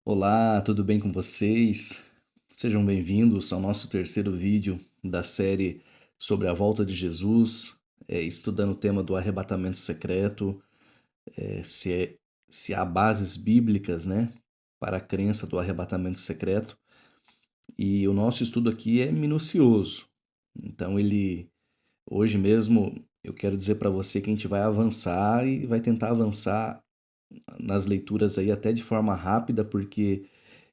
Olá, tudo bem com vocês? Sejam bem-vindos ao nosso terceiro vídeo da série sobre a volta de Jesus, estudando o tema do arrebatamento secreto, eh, se, é- se há bases bíblicas, né, para a crença do arrebatamento secreto. E o nosso estudo aqui é minucioso. Então, hoje mesmo, eu quero dizer para você que a gente vai avançar e vai tentar avançar nas leituras aí até de forma rápida, porque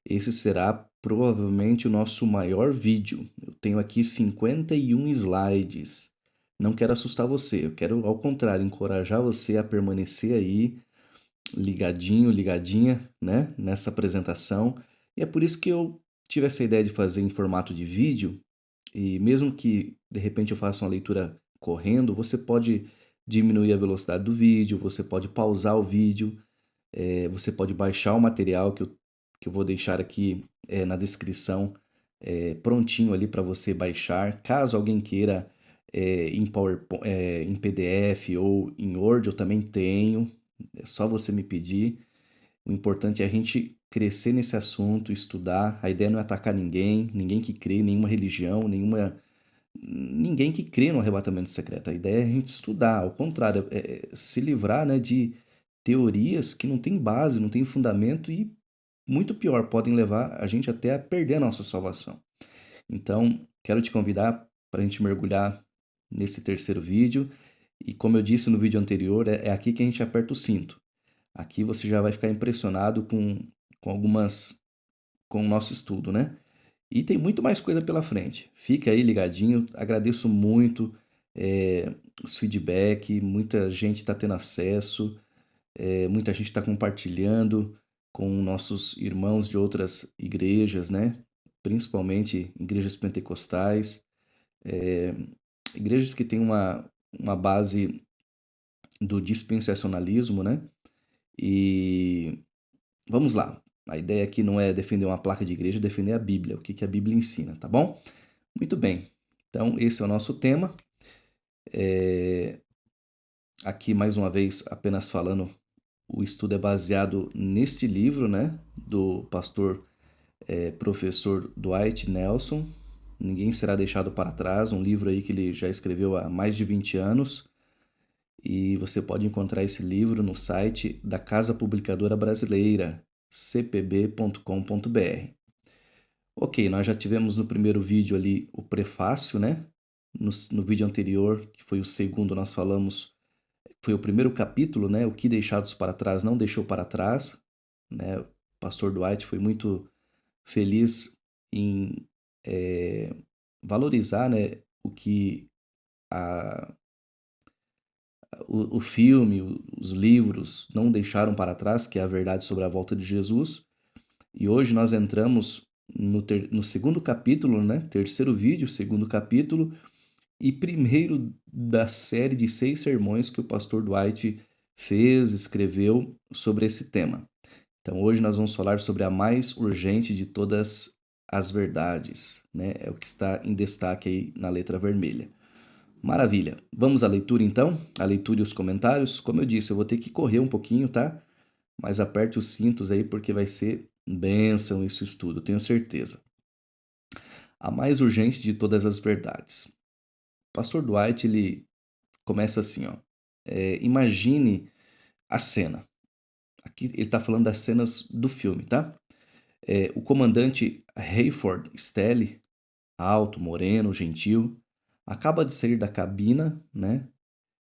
esse será provavelmente o nosso maior vídeo. Eu tenho aqui 51 slides. Não quero assustar você, eu quero, ao contrário, encorajar você a permanecer aí ligadinho, ligadinha, né, nessa apresentação. E é por isso que eu tive essa ideia de fazer em formato de vídeo. E mesmo que de repente eu faça uma leitura correndo, você pode diminuir a velocidade do vídeo, você pode pausar o vídeo, você pode baixar o material que eu vou deixar aqui na descrição, prontinho ali para você baixar. Caso alguém queira em PowerPoint, em PDF ou em Word, eu também tenho. É só você me pedir. O importante é a gente crescer nesse assunto, estudar. A ideia não é atacar ninguém, ninguém que crê, nenhuma religião, ninguém que crê no arrebatamento secreto. A ideia é a gente estudar, ao contrário, é se livrar, né, de teorias que não têm base, não têm fundamento e, muito pior, podem levar a gente até a perder a nossa salvação. Então, quero te convidar para a gente mergulhar nesse terceiro vídeo. E como eu disse no vídeo anterior, é aqui que a gente aperta o cinto. Aqui você já vai ficar impressionado com algumas, com o nosso estudo, né? E tem muito mais coisa pela frente. Fica aí ligadinho. Agradeço muito os feedback. Muita gente está tendo acesso. Muita gente está compartilhando com nossos irmãos de outras igrejas, né? Principalmente igrejas pentecostais, é, igrejas que têm uma base do dispensacionalismo, né? E vamos lá. A ideia aqui não é defender uma placa de igreja, é defender a Bíblia, o que a Bíblia ensina, tá bom? Muito bem. Então, esse é o nosso tema. É, Aqui, mais uma vez, apenas falando, o estudo é baseado neste livro, né? Do pastor professor Dwight Nelson. Ninguém será deixado para trás, um livro aí que ele já escreveu há mais de 20 anos. E você pode encontrar esse livro no site da Casa Publicadora Brasileira, cpb.com.br. Ok, nós já tivemos no primeiro vídeo ali o prefácio, né? No vídeo anterior, que foi o segundo, nós falamos, foi o primeiro capítulo, né? O que deixados para trás não deixou para trás, né? O pastor Dwight foi muito feliz em valorizar, né? O que a, o filme, os livros não deixaram para trás, que é a verdade sobre a volta de Jesus. E hoje nós entramos no segundo capítulo, né? Terceiro vídeo, segundo capítulo, e primeiro da série de 6 sermões que o pastor Dwight fez, escreveu sobre esse tema. Então hoje nós vamos falar sobre a mais urgente de todas as verdades, né? É o que está em destaque aí na letra vermelha. Maravilha. Vamos à leitura então? A leitura e os comentários. Como eu disse, eu vou ter que correr um pouquinho, tá? Mas aperte os cintos aí porque vai ser bênção esse estudo, tenho certeza. A mais urgente de todas as verdades. Pastor Dwight, ele começa assim, ó. Imagine a cena. Aqui ele está falando das cenas do filme, tá? O comandante Hayford Stelly, alto, moreno, gentil, acaba de sair da cabina, né?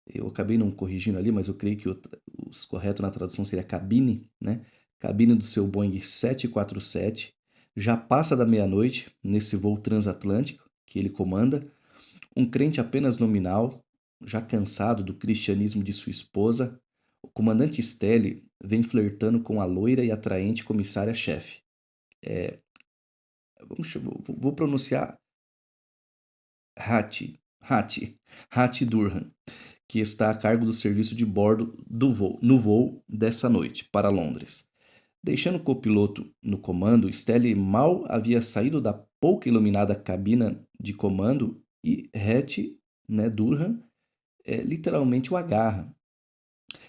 Eu acabei não corrigindo ali, mas eu creio que os correto na tradução seria cabine, né? Cabine do seu Boeing 747. Já passa da meia-noite nesse voo transatlântico que ele comanda. Um crente apenas nominal, já cansado do cristianismo de sua esposa, o comandante Stelly vem flertando com a loira e atraente comissária-chefe. Vou pronunciar Hattie Durham, que está a cargo do serviço de bordo no voo dessa noite para Londres. Deixando o copiloto no comando, Stelly mal havia saído da pouco iluminada cabina de comando e Hattie, né, Durham, literalmente o agarra.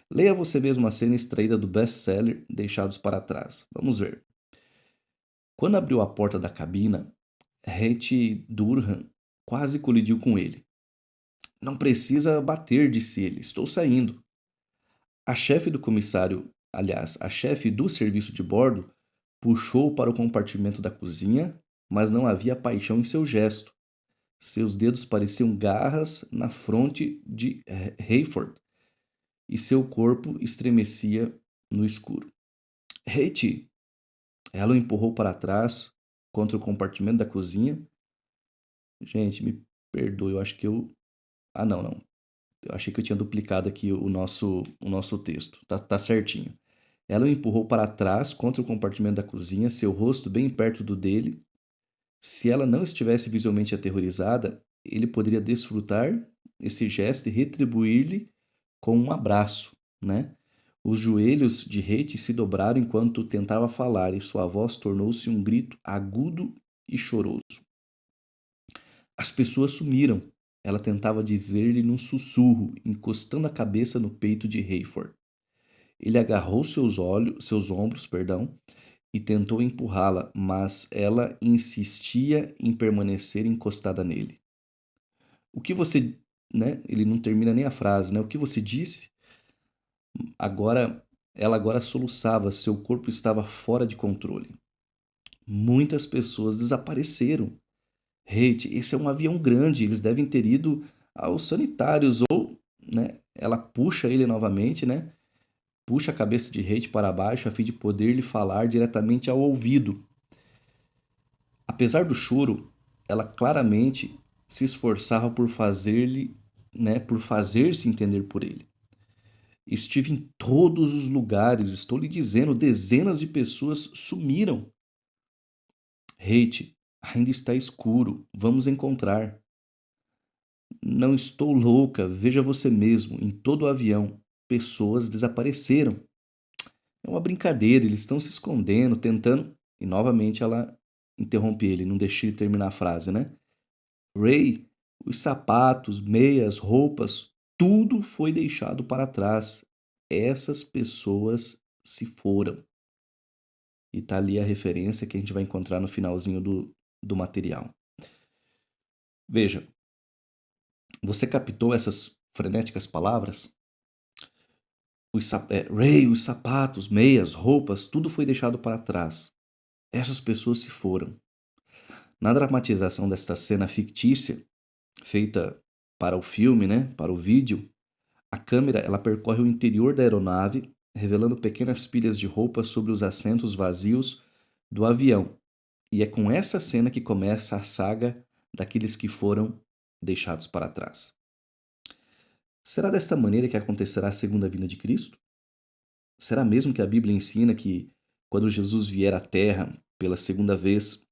Leia você mesmo a cena extraída do best-seller Deixados para Trás. Vamos ver. Quando abriu a porta da cabina, Ret Durham quase colidiu com ele. Não precisa bater, disse ele. Estou saindo. A chefe do comissário, aliás, a chefe do serviço de bordo, puxou para o compartimento da cozinha, mas não havia paixão em seu gesto. Seus dedos pareciam garras na fronte de Hayford e seu corpo estremecia no escuro. Ret! Ela o empurrou para trás contra o compartimento da cozinha. Gente, me perdoe, eu acho que eu. Ah, não, não. Eu achei que eu tinha duplicado aqui o nosso texto. Tá certinho. Ela o empurrou para trás contra o compartimento da cozinha, seu rosto bem perto do dele. Se ela não estivesse visualmente aterrorizada, ele poderia desfrutar esse gesto e retribuir-lhe com um abraço, né? Os joelhos de Rete se dobraram enquanto tentava falar e sua voz tornou-se um grito agudo e choroso. As pessoas sumiram. Ela tentava dizer-lhe num sussurro, encostando a cabeça no peito de Hayford. Ele agarrou seus ombros, e tentou empurrá-la, mas ela insistia em permanecer encostada nele. O que você, né? Ele não termina nem a frase, né? O que você disse? Ela agora soluçava, seu corpo estava fora de controle. Muitas pessoas desapareceram. Hate, esse é um avião grande, eles devem ter ido aos sanitários ou, né? Ela puxa ele novamente, né? Puxa a cabeça de Hate para baixo a fim de poder lhe falar diretamente ao ouvido. Apesar do choro, ela claramente se esforçava por fazer-lhe, né, por fazer-se entender por ele. Estive em todos os lugares, estou lhe dizendo, dezenas de pessoas sumiram. Hate, ainda está escuro, vamos encontrar. Não estou louca, veja você mesmo, em todo o avião, pessoas desapareceram. É uma brincadeira, eles estão se escondendo, tentando. E novamente ela interrompe ele, não deixe ele terminar a frase, né? Ray, os sapatos, meias, roupas, tudo foi deixado para trás. Essas pessoas se foram. E tá ali a referência que a gente vai encontrar no finalzinho do material. Veja, você captou essas frenéticas palavras? Ray, os sapatos, meias, roupas, tudo foi deixado para trás. Essas pessoas se foram. Na dramatização desta cena fictícia, feita para o filme, né, para o vídeo, a câmera ela percorre o interior da aeronave, revelando pequenas pilhas de roupas sobre os assentos vazios do avião. E é com essa cena que começa a saga daqueles que foram deixados para trás. Será desta maneira que acontecerá a segunda vinda de Cristo? Será mesmo que a Bíblia ensina que, quando Jesus vier à Terra pela segunda vez,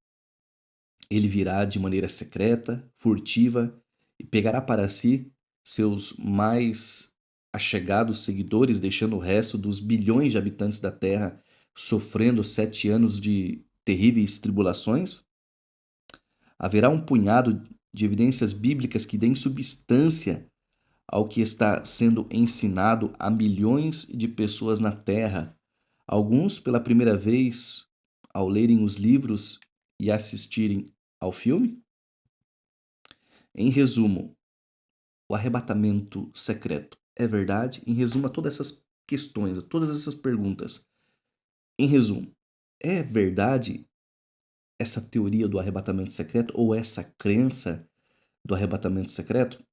ele virá de maneira secreta, furtiva e pegará para si seus mais achegados seguidores, deixando o resto dos bilhões de habitantes da Terra sofrendo 7 anos de terríveis tribulações? Haverá um punhado de evidências bíblicas que deem substância ao que está sendo ensinado a milhões de pessoas na Terra, alguns pela primeira vez ao lerem os livros e assistirem ao filme? Em resumo, o arrebatamento secreto é verdade? Em resumo, a todas essas questões, a todas essas perguntas. Em resumo, é verdade essa teoria do arrebatamento secreto ou essa crença do arrebatamento secreto?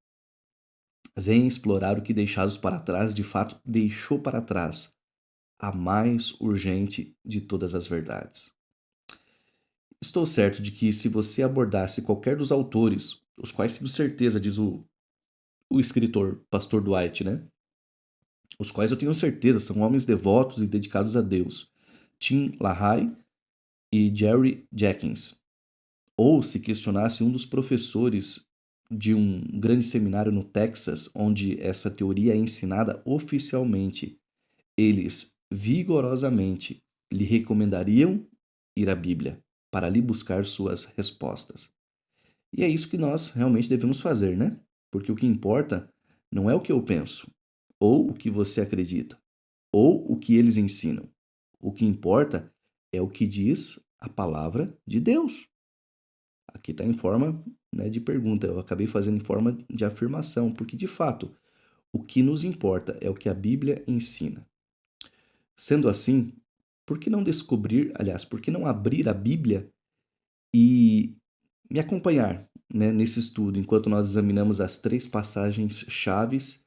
Vem explorar o que deixados para trás de fato deixou para trás a mais urgente de todas as verdades. Estou certo de que se você abordasse qualquer dos autores, os quais tenho certeza, diz o escritor Pastor Dwight, né? Os quais eu tenho certeza são homens devotos e dedicados a Deus, Tim LaHaye e Jerry Jenkins. Ou se questionasse um dos professores de um grande seminário no Texas, onde essa teoria é ensinada oficialmente, eles vigorosamente lhe recomendariam ir à Bíblia para ali buscar suas respostas. E é isso que nós realmente devemos fazer, né? Porque o que importa não é o que eu penso, ou o que você acredita, ou o que eles ensinam. O que importa é o que diz A palavra de Deus. Aqui está em forma, né, de pergunta. Eu acabei fazendo em forma de afirmação, porque de fato, o que nos importa é o que a Bíblia ensina. Sendo assim, por que não descobrir, aliás, por que não abrir a Bíblia e me acompanhar, né, nesse estudo, enquanto nós examinamos as 3 passagens chaves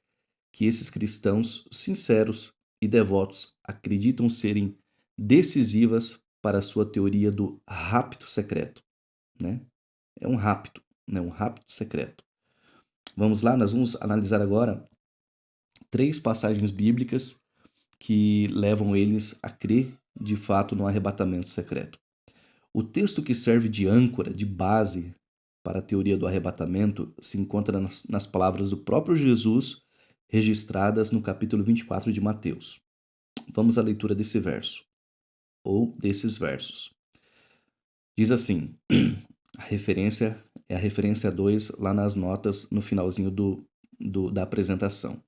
que esses cristãos sinceros e devotos acreditam serem decisivas para a sua teoria do rapto secreto, né? É um rapto, né? Um rapto secreto. Vamos lá, nós vamos analisar agora 3 passagens bíblicas que levam eles a crer de fato no arrebatamento secreto. O texto que serve de âncora, de base para a teoria do arrebatamento, se encontra nas palavras do próprio Jesus, registradas no capítulo 24 de Mateus. Vamos à leitura desse verso, ou desses versos. Diz assim, a referência é a referência 2 lá nas notas no finalzinho da apresentação.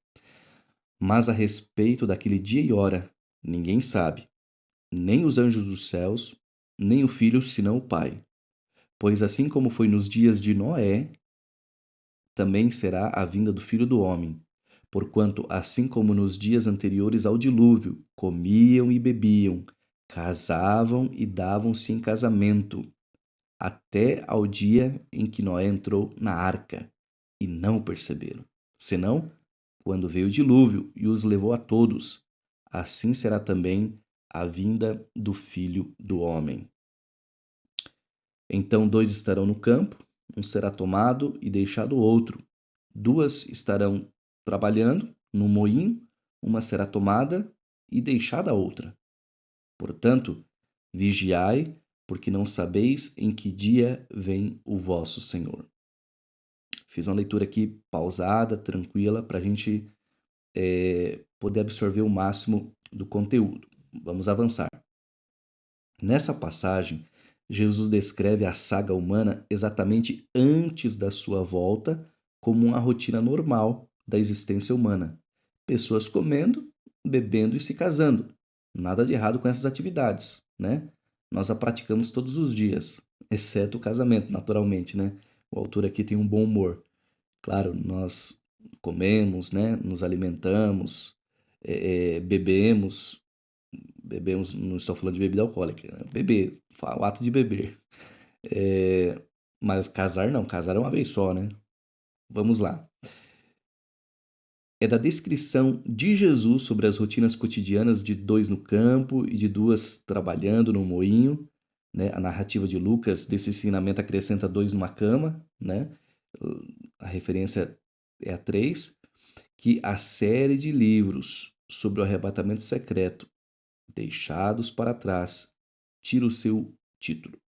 Mas a respeito daquele dia e hora, ninguém sabe, nem os anjos dos céus, nem o Filho, senão o Pai. Pois assim como foi nos dias de Noé, também será a vinda do Filho do Homem. Porquanto, assim como nos dias anteriores ao dilúvio, comiam e bebiam, casavam e davam-se em casamento, até ao dia em que Noé entrou na arca, e não o perceberam. Senão, quando veio o dilúvio e os levou a todos, assim será também a vinda do Filho do Homem. Então 2 estarão no campo, um será tomado e deixado o outro. 2 estarão trabalhando no moinho, uma será tomada e deixada a outra. Portanto, vigiai, porque não sabeis em que dia vem o vosso Senhor. Fiz uma leitura aqui pausada, tranquila, para a gente poder absorver o máximo do conteúdo. Vamos avançar. Nessa passagem, Jesus descreve a saga humana exatamente antes da sua volta como uma rotina normal da existência humana. Pessoas comendo, bebendo e se casando. Nada de errado com essas atividades, né? Nós a praticamos todos os dias, exceto o casamento, naturalmente, né? O autor aqui tem um bom humor. Claro, nós comemos, né? Nos alimentamos, bebemos, não estou falando de bebida alcoólica, né? Beber, o ato de beber. É, mas casar não, casar é uma vez só, né? Vamos lá. É da descrição de Jesus sobre as rotinas cotidianas de 2 no campo e de 2 trabalhando no moinho, né? A narrativa de Lucas desse ensinamento acrescenta 2 numa cama, né? A referência é a 3, que a série de livros sobre o arrebatamento secreto deixados para trás tira o seu título,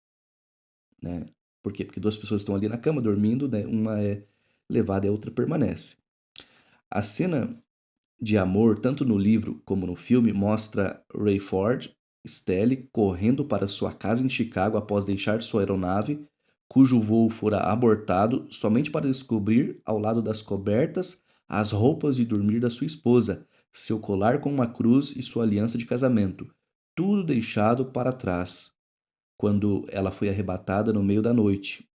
né? Por quê? Porque 2 pessoas estão ali na cama dormindo, né? Uma é levada e a outra permanece. A cena de amor, tanto no livro como no filme, mostra Rayford Stelly correndo para sua casa em Chicago após deixar sua aeronave, cujo voo fora abortado, somente para descobrir, ao lado das cobertas, as roupas de dormir da sua esposa, seu colar com uma cruz e sua aliança de casamento, tudo deixado para trás. Quando ela foi arrebatada no meio da noite,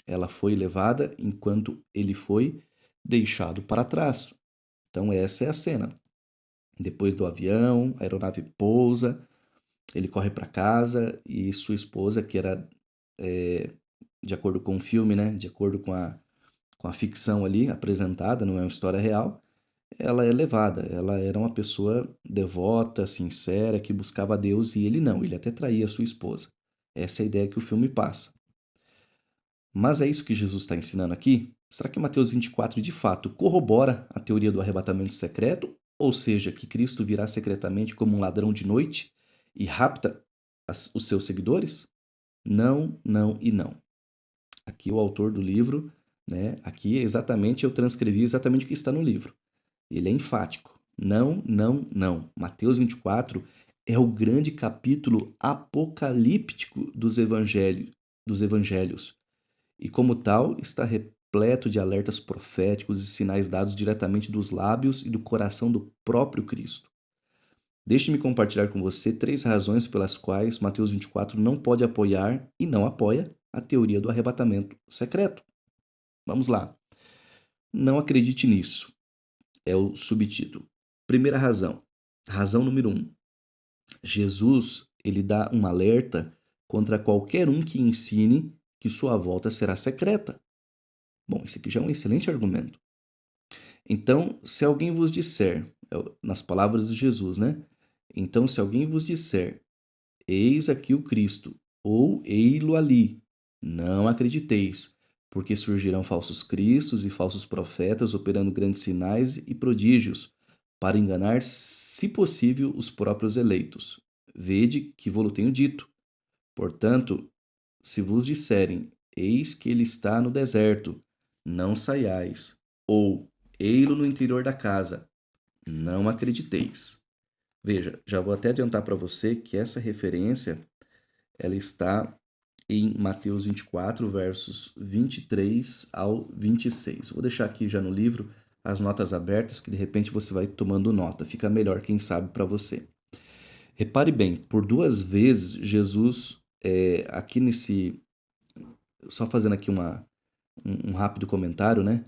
ela foi levada enquanto ele foi deixado para trás. Então, essa é a cena. Depois do avião, a aeronave pousa, ele corre para casa e sua esposa, que era, de acordo com o filme, né, de acordo com a ficção ali apresentada, não é uma história real, ela é levada. Ela era uma pessoa devota, sincera, que buscava a Deus e ele não, ele até traía a sua esposa. Essa é a ideia que o filme passa. Mas é isso que Jesus está ensinando aqui? Será que Mateus 24 de fato corrobora a teoria do arrebatamento secreto? Ou seja, que Cristo virá secretamente como um ladrão de noite e rapta os seus seguidores? Não, não e não. Aqui o autor do livro, né? Aqui exatamente eu transcrevi exatamente o que está no livro. Ele é enfático. Não, não, não. Mateus 24 é o grande capítulo apocalíptico dos evangelhos. E como tal, está repleto de alertas proféticos e sinais dados diretamente dos lábios e do coração do próprio Cristo. Deixe-me compartilhar com você 3 razões pelas quais Mateus 24 não pode apoiar e não apoia a teoria do arrebatamento secreto. Vamos lá. Não acredite nisso. É o subtítulo. Primeira razão. Razão número 1. Jesus, ele dá um alerta contra qualquer um que ensine que sua volta será secreta. Bom, esse aqui já é um excelente argumento. Então, se alguém vos disser, nas palavras de Jesus, né? Então, se alguém vos disser, eis aqui o Cristo, ou ei-lo ali, não acrediteis, porque surgirão falsos cristos e falsos profetas operando grandes sinais e prodígios, para enganar, se possível, os próprios eleitos. Vede que vou-lo tenho dito. Portanto, se vos disserem, eis que ele está no deserto, não saiais, ou ei-lo no interior da casa, não acrediteis. Veja, já vou até adiantar para você que essa referência ela está em Mateus 24, versos 23 ao 26. Vou deixar aqui já no livro as notas abertas, que de repente você vai tomando nota. Fica melhor, quem sabe, para você. Repare bem, por 2 vezes Jesus, aqui nesse... Só fazendo aqui um rápido comentário, né?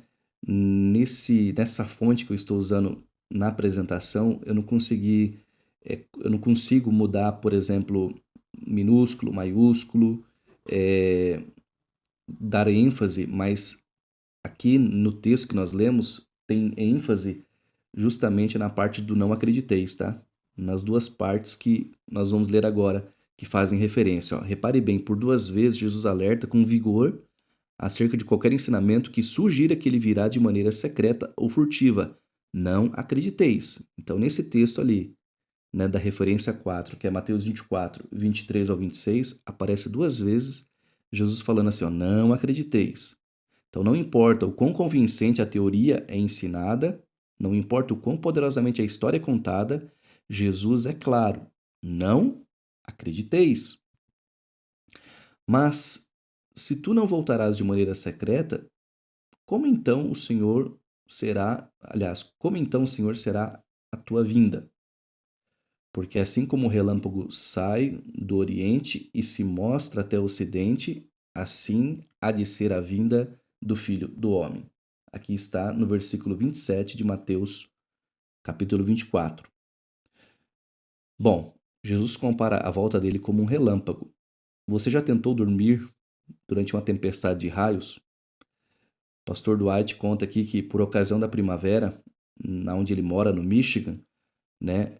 Nessa fonte que eu estou usando na apresentação, eu não consigo mudar, por exemplo, minúsculo, maiúsculo, dar ênfase, mas aqui no texto que nós lemos tem ênfase justamente na parte do não acrediteis, tá? Nas 2 partes que nós vamos ler agora, que fazem referência. Ó. Repare bem, por 2 vezes Jesus alerta com vigor acerca de qualquer ensinamento que sugira que ele virá de maneira secreta ou furtiva. Não acrediteis. Então, nesse texto ali, né, da referência 4, que é Mateus 24, 23 ao 26, aparece 2 vezes Jesus falando assim, ó, não acrediteis. Então, não importa o quão convincente a teoria é ensinada, não importa o quão poderosamente a história é contada, Jesus é claro, não acrediteis. Mas, se tu não voltarás de maneira secreta, como então o Senhor como então o Senhor será a tua vinda? Porque assim como o relâmpago sai do Oriente e se mostra até o Ocidente, assim há de ser a vinda do Filho do Homem. Aqui está no versículo 27 de Mateus, capítulo 24. Bom, Jesus compara a volta dele como um relâmpago. Você já tentou dormir durante uma tempestade de raios? O pastor Dwight conta aqui que, por ocasião da primavera, onde ele mora, no Michigan, né,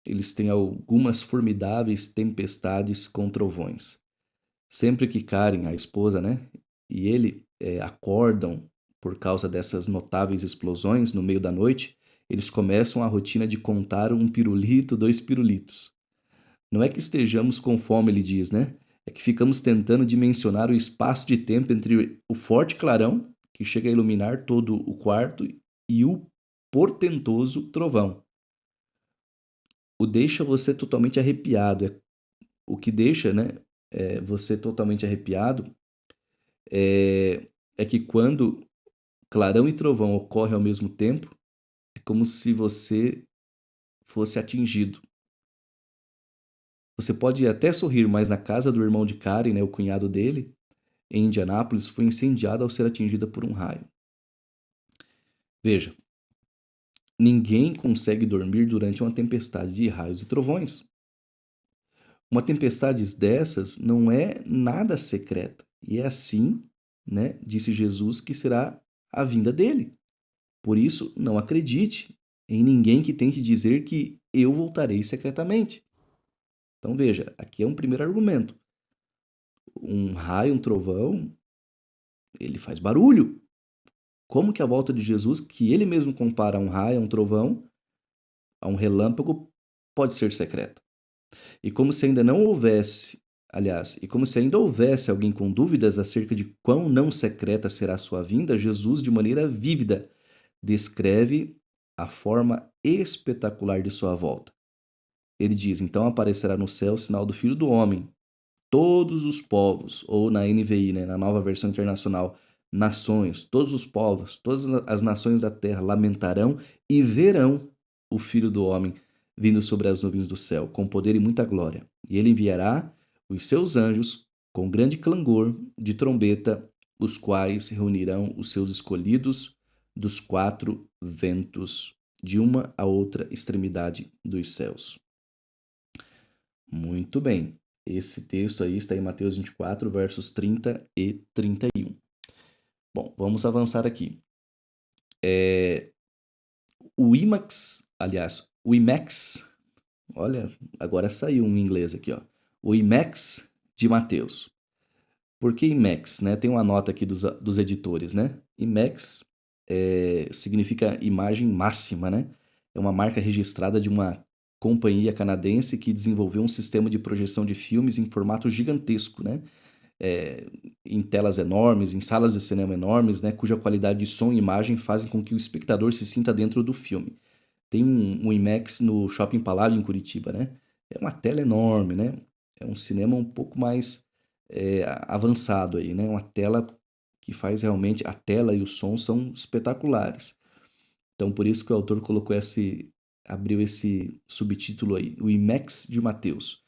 eles têm algumas formidáveis tempestades com trovões. Sempre que Karen, a esposa, né, e ele acordam por causa dessas notáveis explosões no meio da noite, eles começam a rotina de contar 1 pirulito, 2 pirulitos. Não é que estejamos com fome, ele diz, né? É que ficamos tentando dimensionar o espaço de tempo entre o forte clarão, que chega a iluminar todo o quarto, e o portentoso trovão. O deixa você totalmente arrepiado. O que deixa, né, você totalmente arrepiado é que quando clarão e trovão ocorrem ao mesmo tempo, é como se você fosse atingido. Você pode até sorrir, mas na casa do irmão de Karen, né, o cunhado dele, em Indianápolis, foi incendiada ao ser atingida por um raio. Veja, ninguém consegue dormir durante uma tempestade de raios e trovões. Uma tempestade dessas não é nada secreta. E é assim, né, disse Jesus, que será a vinda dele. Por isso, não acredite em ninguém que tente dizer que eu voltarei secretamente. Então veja, aqui é um primeiro argumento. Um raio, um trovão, ele faz barulho. Como que a volta de Jesus, que ele mesmo compara a um raio, a um trovão, a um relâmpago, pode ser secreta? E como se ainda não houvesse, e como se ainda houvesse alguém com dúvidas acerca de quão não secreta será a sua vinda, Jesus, de maneira vívida, descreve a forma espetacular de sua volta. Ele diz, então aparecerá no céu o sinal do Filho do Homem. Todos os povos, ou na NVI, né, na nova versão internacional, nações, todos os povos, todas as nações da terra lamentarão e verão o Filho do Homem vindo sobre as nuvens do céu, com poder e muita glória. E ele enviará os seus anjos com grande clangor de trombeta, os quais reunirão os seus escolhidos dos quatro ventos, de uma a outra extremidade dos céus. Muito bem. Esse texto aí está em Mateus 24, versos 30 e 31. Bom, vamos avançar aqui. O IMAX, olha, agora saiu um inglês aqui, ó. O IMAX de Mateus. Por que IMAX, né? Tem uma nota aqui dos editores, né? IMAX significa imagem máxima, né? É uma marca registrada de uma companhia canadense que desenvolveu um sistema de projeção de filmes em formato gigantesco, né? Em telas enormes, em salas de cinema enormes, né? Cuja qualidade de som e imagem fazem com que o espectador se sinta dentro do filme. Tem um IMAX no Shopping Palácio, em Curitiba, né? É uma tela enorme, né? É um cinema um pouco mais avançado aí, né? Uma tela que faz realmente... A tela e o som são espetaculares. Então, por isso que o autor abriu esse subtítulo aí, o IMAX de Mateus.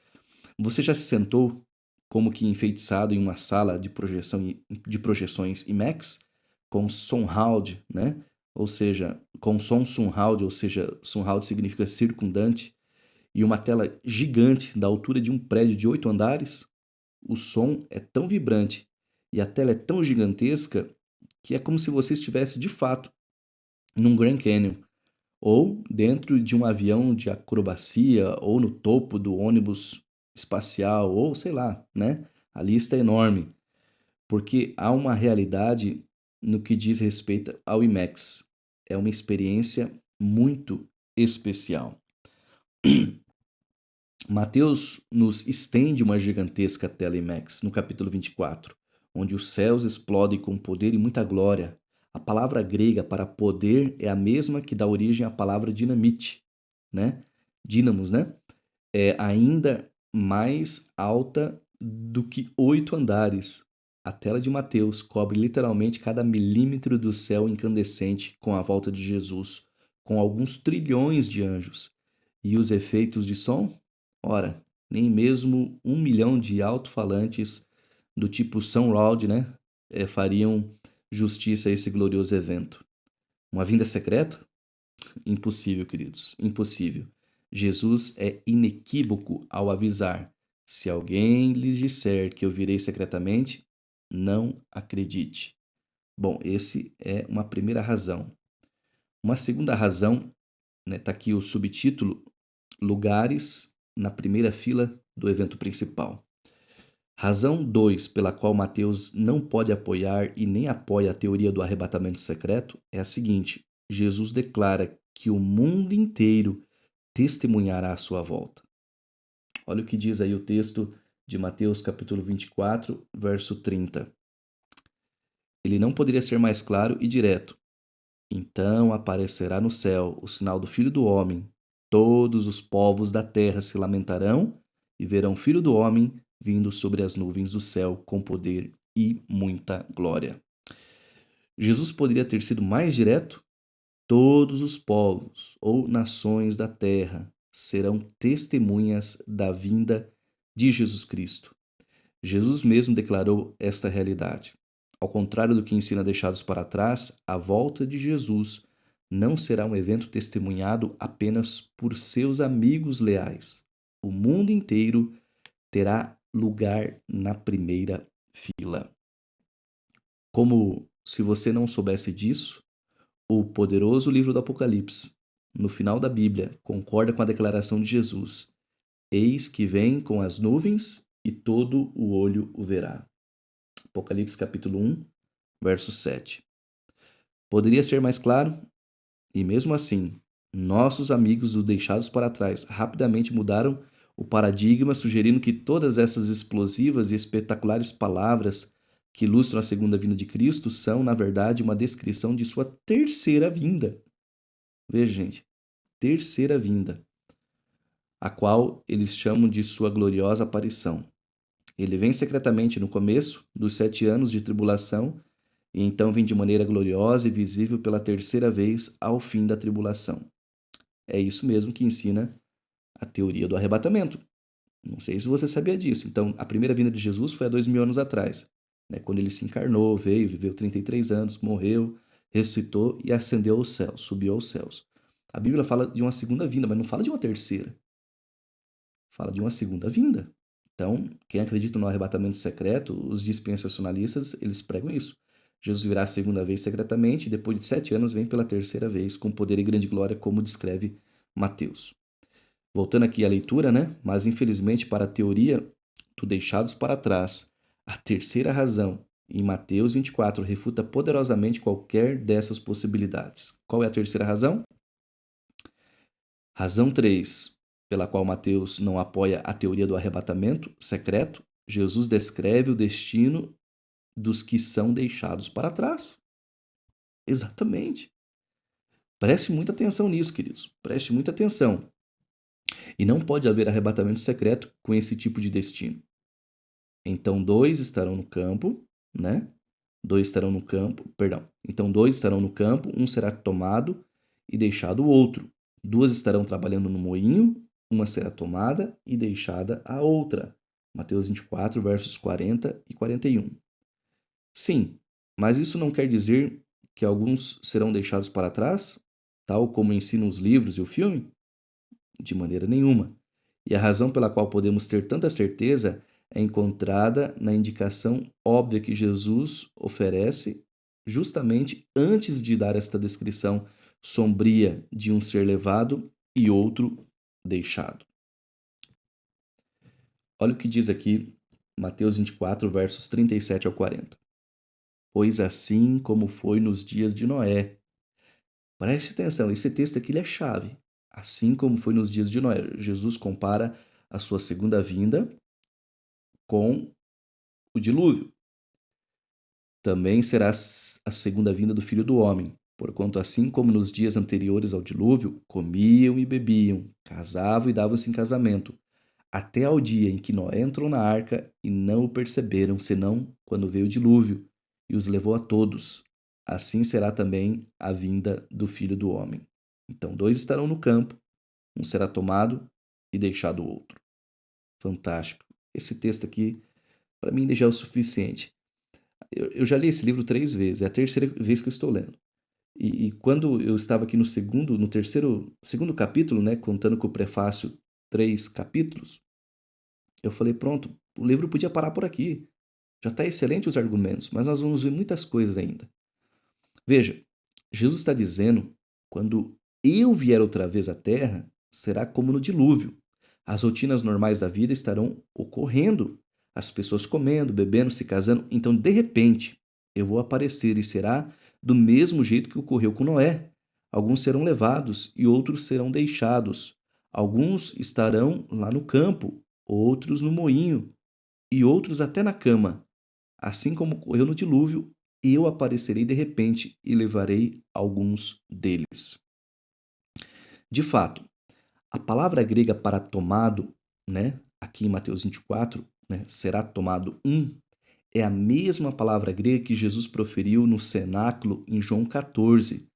Você já se sentou como que enfeitiçado em uma sala de projeções IMAX com surround, né? Ou seja, com som surround, ou seja, surround significa circundante, e uma tela gigante da altura de um prédio de 8 andares? O som é tão vibrante e a tela é tão gigantesca que é como se você estivesse de fato num Grand Canyon, ou dentro de um avião de acrobacia, ou no topo do ônibus espacial, ou sei lá, né? A lista é enorme, porque há uma realidade no que diz respeito ao IMAX. É uma experiência muito especial. Mateus nos estende uma gigantesca tela IMAX no capítulo 24, onde os céus explodem com poder e muita glória. A palavra grega para poder é a mesma que dá origem à palavra dinamite, né? Dínamos, né? É ainda mais alta do que 8 andares. A tela de Mateus cobre literalmente cada milímetro do céu incandescente com a volta de Jesus, com alguns trilhões de anjos. E os efeitos de som? Ora, nem mesmo 1 milhão de alto-falantes do tipo Soundround, né, fariam justiça a esse glorioso evento. Uma vinda secreta? Impossível, queridos, impossível. Jesus é inequívoco ao avisar: se alguém lhes disser que eu virei secretamente, não acredite. Bom, esse é uma primeira razão. Uma segunda razão, né, tá aqui o subtítulo: lugares na primeira fila do evento principal. Razão 2 pela qual Mateus não pode apoiar e nem apoia a teoria do arrebatamento secreto é a seguinte: Jesus declara que o mundo inteiro testemunhará a sua volta. Olha o que diz aí o texto de Mateus capítulo 24, verso 30. Ele não poderia ser mais claro e direto. Então aparecerá no céu o sinal do Filho do Homem. Todos os povos da terra se lamentarão e verão o Filho do Homem vindo sobre as nuvens do céu com poder e muita glória. Jesus poderia ter sido mais direto? Todos os povos ou nações da terra serão testemunhas da vinda de Jesus Cristo. Jesus mesmo declarou esta realidade. Ao contrário do que ensina Deixados para Trás, a volta de Jesus não será um evento testemunhado apenas por seus amigos leais. O mundo inteiro terá lugar na primeira fila. Como se você não soubesse disso, o poderoso livro do Apocalipse, no final da Bíblia, concorda com a declaração de Jesus: eis que vem com as nuvens e todo o olho o verá. Apocalipse capítulo 1, verso 7. Poderia ser mais claro? E mesmo assim, nossos amigos dos Deixados para Trás rapidamente mudaram o paradigma, sugerindo que todas essas explosivas e espetaculares palavras que ilustram a segunda vinda de Cristo são, na verdade, uma descrição de sua terceira vinda. Veja, gente, terceira vinda, a qual eles chamam de sua gloriosa aparição. Ele vem secretamente no começo dos 7 anos de tribulação e então vem de maneira gloriosa e visível pela terceira vez ao fim da tribulação. É isso mesmo que ensina a teoria do arrebatamento. Não sei se você sabia disso. Então, a primeira vinda de Jesus foi há 2000 anos atrás, né? Quando ele se encarnou, veio, viveu 33 anos, morreu, ressuscitou e ascendeu aos céus, subiu aos céus. A Bíblia fala de uma segunda vinda, mas não fala de uma terceira. Fala de uma segunda vinda. Então, quem acredita no arrebatamento secreto, os dispensacionalistas, eles pregam isso. Jesus virá a segunda vez secretamente e depois de 7 anos vem pela terceira vez com poder e grande glória, como descreve Mateus. Voltando aqui à leitura, né? Mas infelizmente para a teoria do deixados para trás, a terceira razão em Mateus 24 refuta poderosamente qualquer dessas possibilidades. Qual é a terceira razão? Razão 3, pela qual Mateus não apoia a teoria do arrebatamento secreto, Jesus descreve o destino dos que são deixados para trás. Exatamente. Preste muita atenção nisso, queridos. Preste muita atenção. E não pode haver arrebatamento secreto com esse tipo de destino. Então, dois estarão no campo, né? Dois estarão no campo, perdão. Então, dois estarão no campo, um será tomado e deixado o outro. Duas estarão trabalhando no moinho, uma será tomada e deixada a outra. Mateus 24, versos 40 e 41. Sim, mas isso não quer dizer que alguns serão deixados para trás, tal como ensinam os livros e o filme? De maneira nenhuma. E a razão pela qual podemos ter tanta certeza é encontrada na indicação óbvia que Jesus oferece justamente antes de dar esta descrição sombria de um ser levado e outro deixado. Olha o que diz aqui Mateus 24, versos 37 ao 40. Pois assim como foi nos dias de Noé. Preste atenção, esse texto aqui ele é chave. Assim como foi nos dias de Noé. Jesus compara a sua segunda vinda com o dilúvio. Também será a segunda vinda do Filho do Homem, porquanto assim como nos dias anteriores ao dilúvio, comiam e bebiam, casavam e davam-se em casamento, até ao dia em que Noé entrou na arca e não o perceberam, senão quando veio o dilúvio e os levou a todos. Assim será também a vinda do Filho do Homem. Então, dois estarão no campo, um será tomado e deixado o outro. Fantástico. Esse texto aqui, para mim, já é o suficiente. Eu já li esse livro 3 vezes, é a terceira vez que eu estou lendo. E quando eu estava aqui no segundo capítulo, né, contando com o prefácio 3 capítulos, eu falei, pronto, o livro podia parar por aqui. Já está excelente os argumentos, mas nós vamos ver muitas coisas ainda. Veja, Jesus está dizendo, quando eu vier outra vez à Terra, será como no dilúvio. As rotinas normais da vida estarão ocorrendo. As pessoas comendo, bebendo, se casando. Então, de repente, eu vou aparecer e será do mesmo jeito que ocorreu com Noé. Alguns serão levados e outros serão deixados. Alguns estarão lá no campo, outros no moinho e outros até na cama. Assim como ocorreu no dilúvio, eu aparecerei de repente e levarei alguns deles. De fato, a palavra grega para tomado, né, aqui em Mateus 24, né, será tomado um, é a mesma palavra grega que Jesus proferiu no cenáculo em João 14.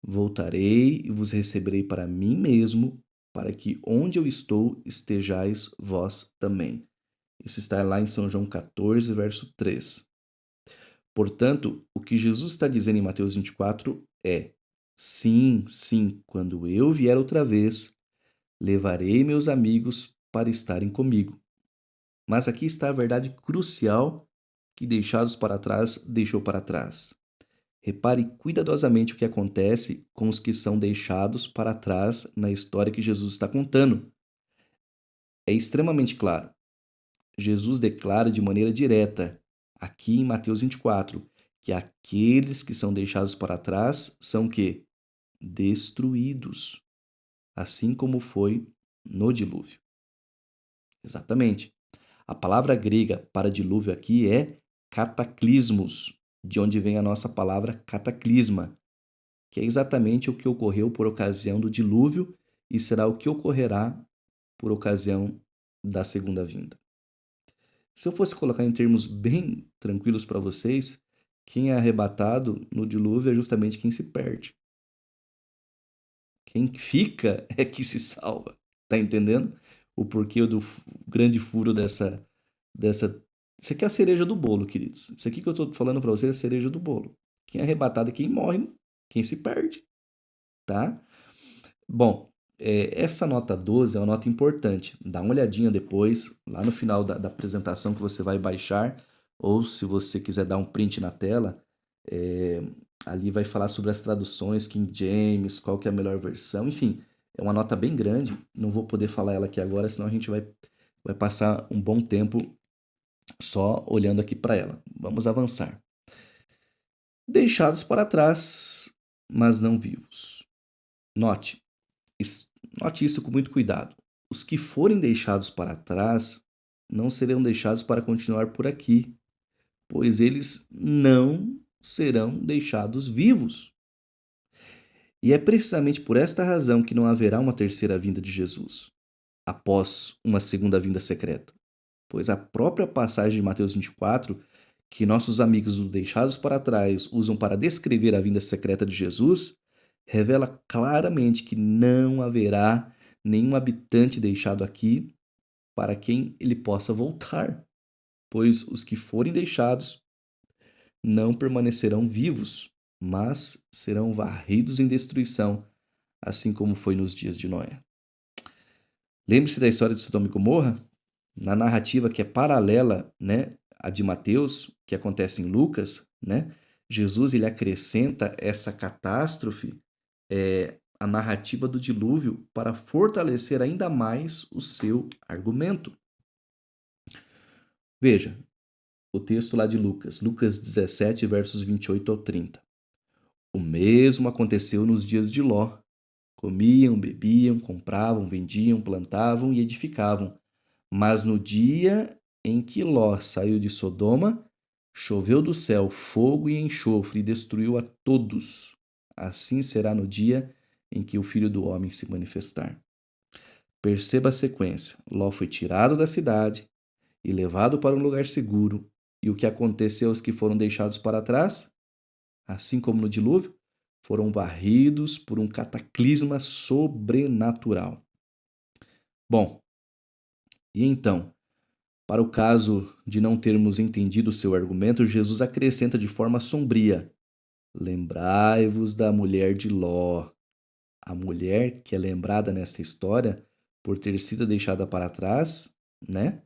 Voltarei e vos receberei para mim mesmo, para que onde eu estou estejais vós também. Isso está lá em São João 14, verso 3. Portanto, o que Jesus está dizendo em Mateus 24 é: sim, sim, quando eu vier outra vez, levarei meus amigos para estarem comigo. Mas aqui está a verdade crucial que deixados para trás deixou para trás. Repare cuidadosamente o que acontece com os que são deixados para trás na história que Jesus está contando. É extremamente claro. Jesus declara de maneira direta, aqui em Mateus 24, que aqueles que são deixados para trás são que? Destruídos, assim como foi no dilúvio. Exatamente. A palavra grega para dilúvio aqui é cataclismos, de onde vem a nossa palavra cataclisma, que é exatamente o que ocorreu por ocasião do dilúvio e será o que ocorrerá por ocasião da segunda vinda. Se eu fosse colocar em termos bem tranquilos para vocês, quem é arrebatado no dilúvio é justamente quem se perde. Quem fica é que se salva. Tá entendendo? O porquê do grande furo dessa. Isso aqui é a cereja do bolo, queridos. Isso aqui que eu tô falando para vocês é a cereja do bolo. Quem é arrebatado é quem morre, quem se perde, tá? Bom, essa nota 12 é uma nota importante. Dá uma olhadinha depois, lá no final da apresentação que você vai baixar, ou se você quiser dar um print na tela, é, ali vai falar sobre as traduções, King James, qual que é a melhor versão, enfim, é uma nota bem grande. Não vou poder falar ela aqui agora, senão a gente vai passar um bom tempo só olhando aqui para ela. Vamos avançar. Deixados para trás, mas não vivos. Note, note isso com muito cuidado. Os que forem deixados para trás não serão deixados para continuar por aqui, pois eles não serão deixados vivos. E é precisamente por esta razão que não haverá uma terceira vinda de Jesus, após uma segunda vinda secreta. Pois a própria passagem de Mateus 24, que nossos amigos do Deixados para Trás usam para descrever a vinda secreta de Jesus, revela claramente que não haverá nenhum habitante deixado aqui para quem ele possa voltar, pois os que forem deixados não permanecerão vivos, mas serão varridos em destruição, assim como foi nos dias de Noé. Lembre-se da história de Sodoma e Gomorra? Na narrativa que é paralela, né, à de Mateus, que acontece em Lucas, né, Jesus ele acrescenta essa catástrofe a narrativa do dilúvio para fortalecer ainda mais o seu argumento. Veja, o texto lá de Lucas, Lucas 17, versos 28 ao 30. O mesmo aconteceu nos dias de Ló. Comiam, bebiam, compravam, vendiam, plantavam e edificavam. Mas no dia em que Ló saiu de Sodoma, choveu do céu fogo e enxofre e destruiu a todos. Assim será no dia em que o Filho do Homem se manifestar. Perceba a sequência. Ló foi tirado da cidade e levado para um lugar seguro. E o que aconteceu aos que foram deixados para trás? Assim como no dilúvio, foram varridos por um cataclisma sobrenatural. Bom, e então, para o caso de não termos entendido o seu argumento, Jesus acrescenta de forma sombria: lembrai-vos da mulher de Ló. A mulher que é lembrada nesta história por ter sido deixada para trás, né?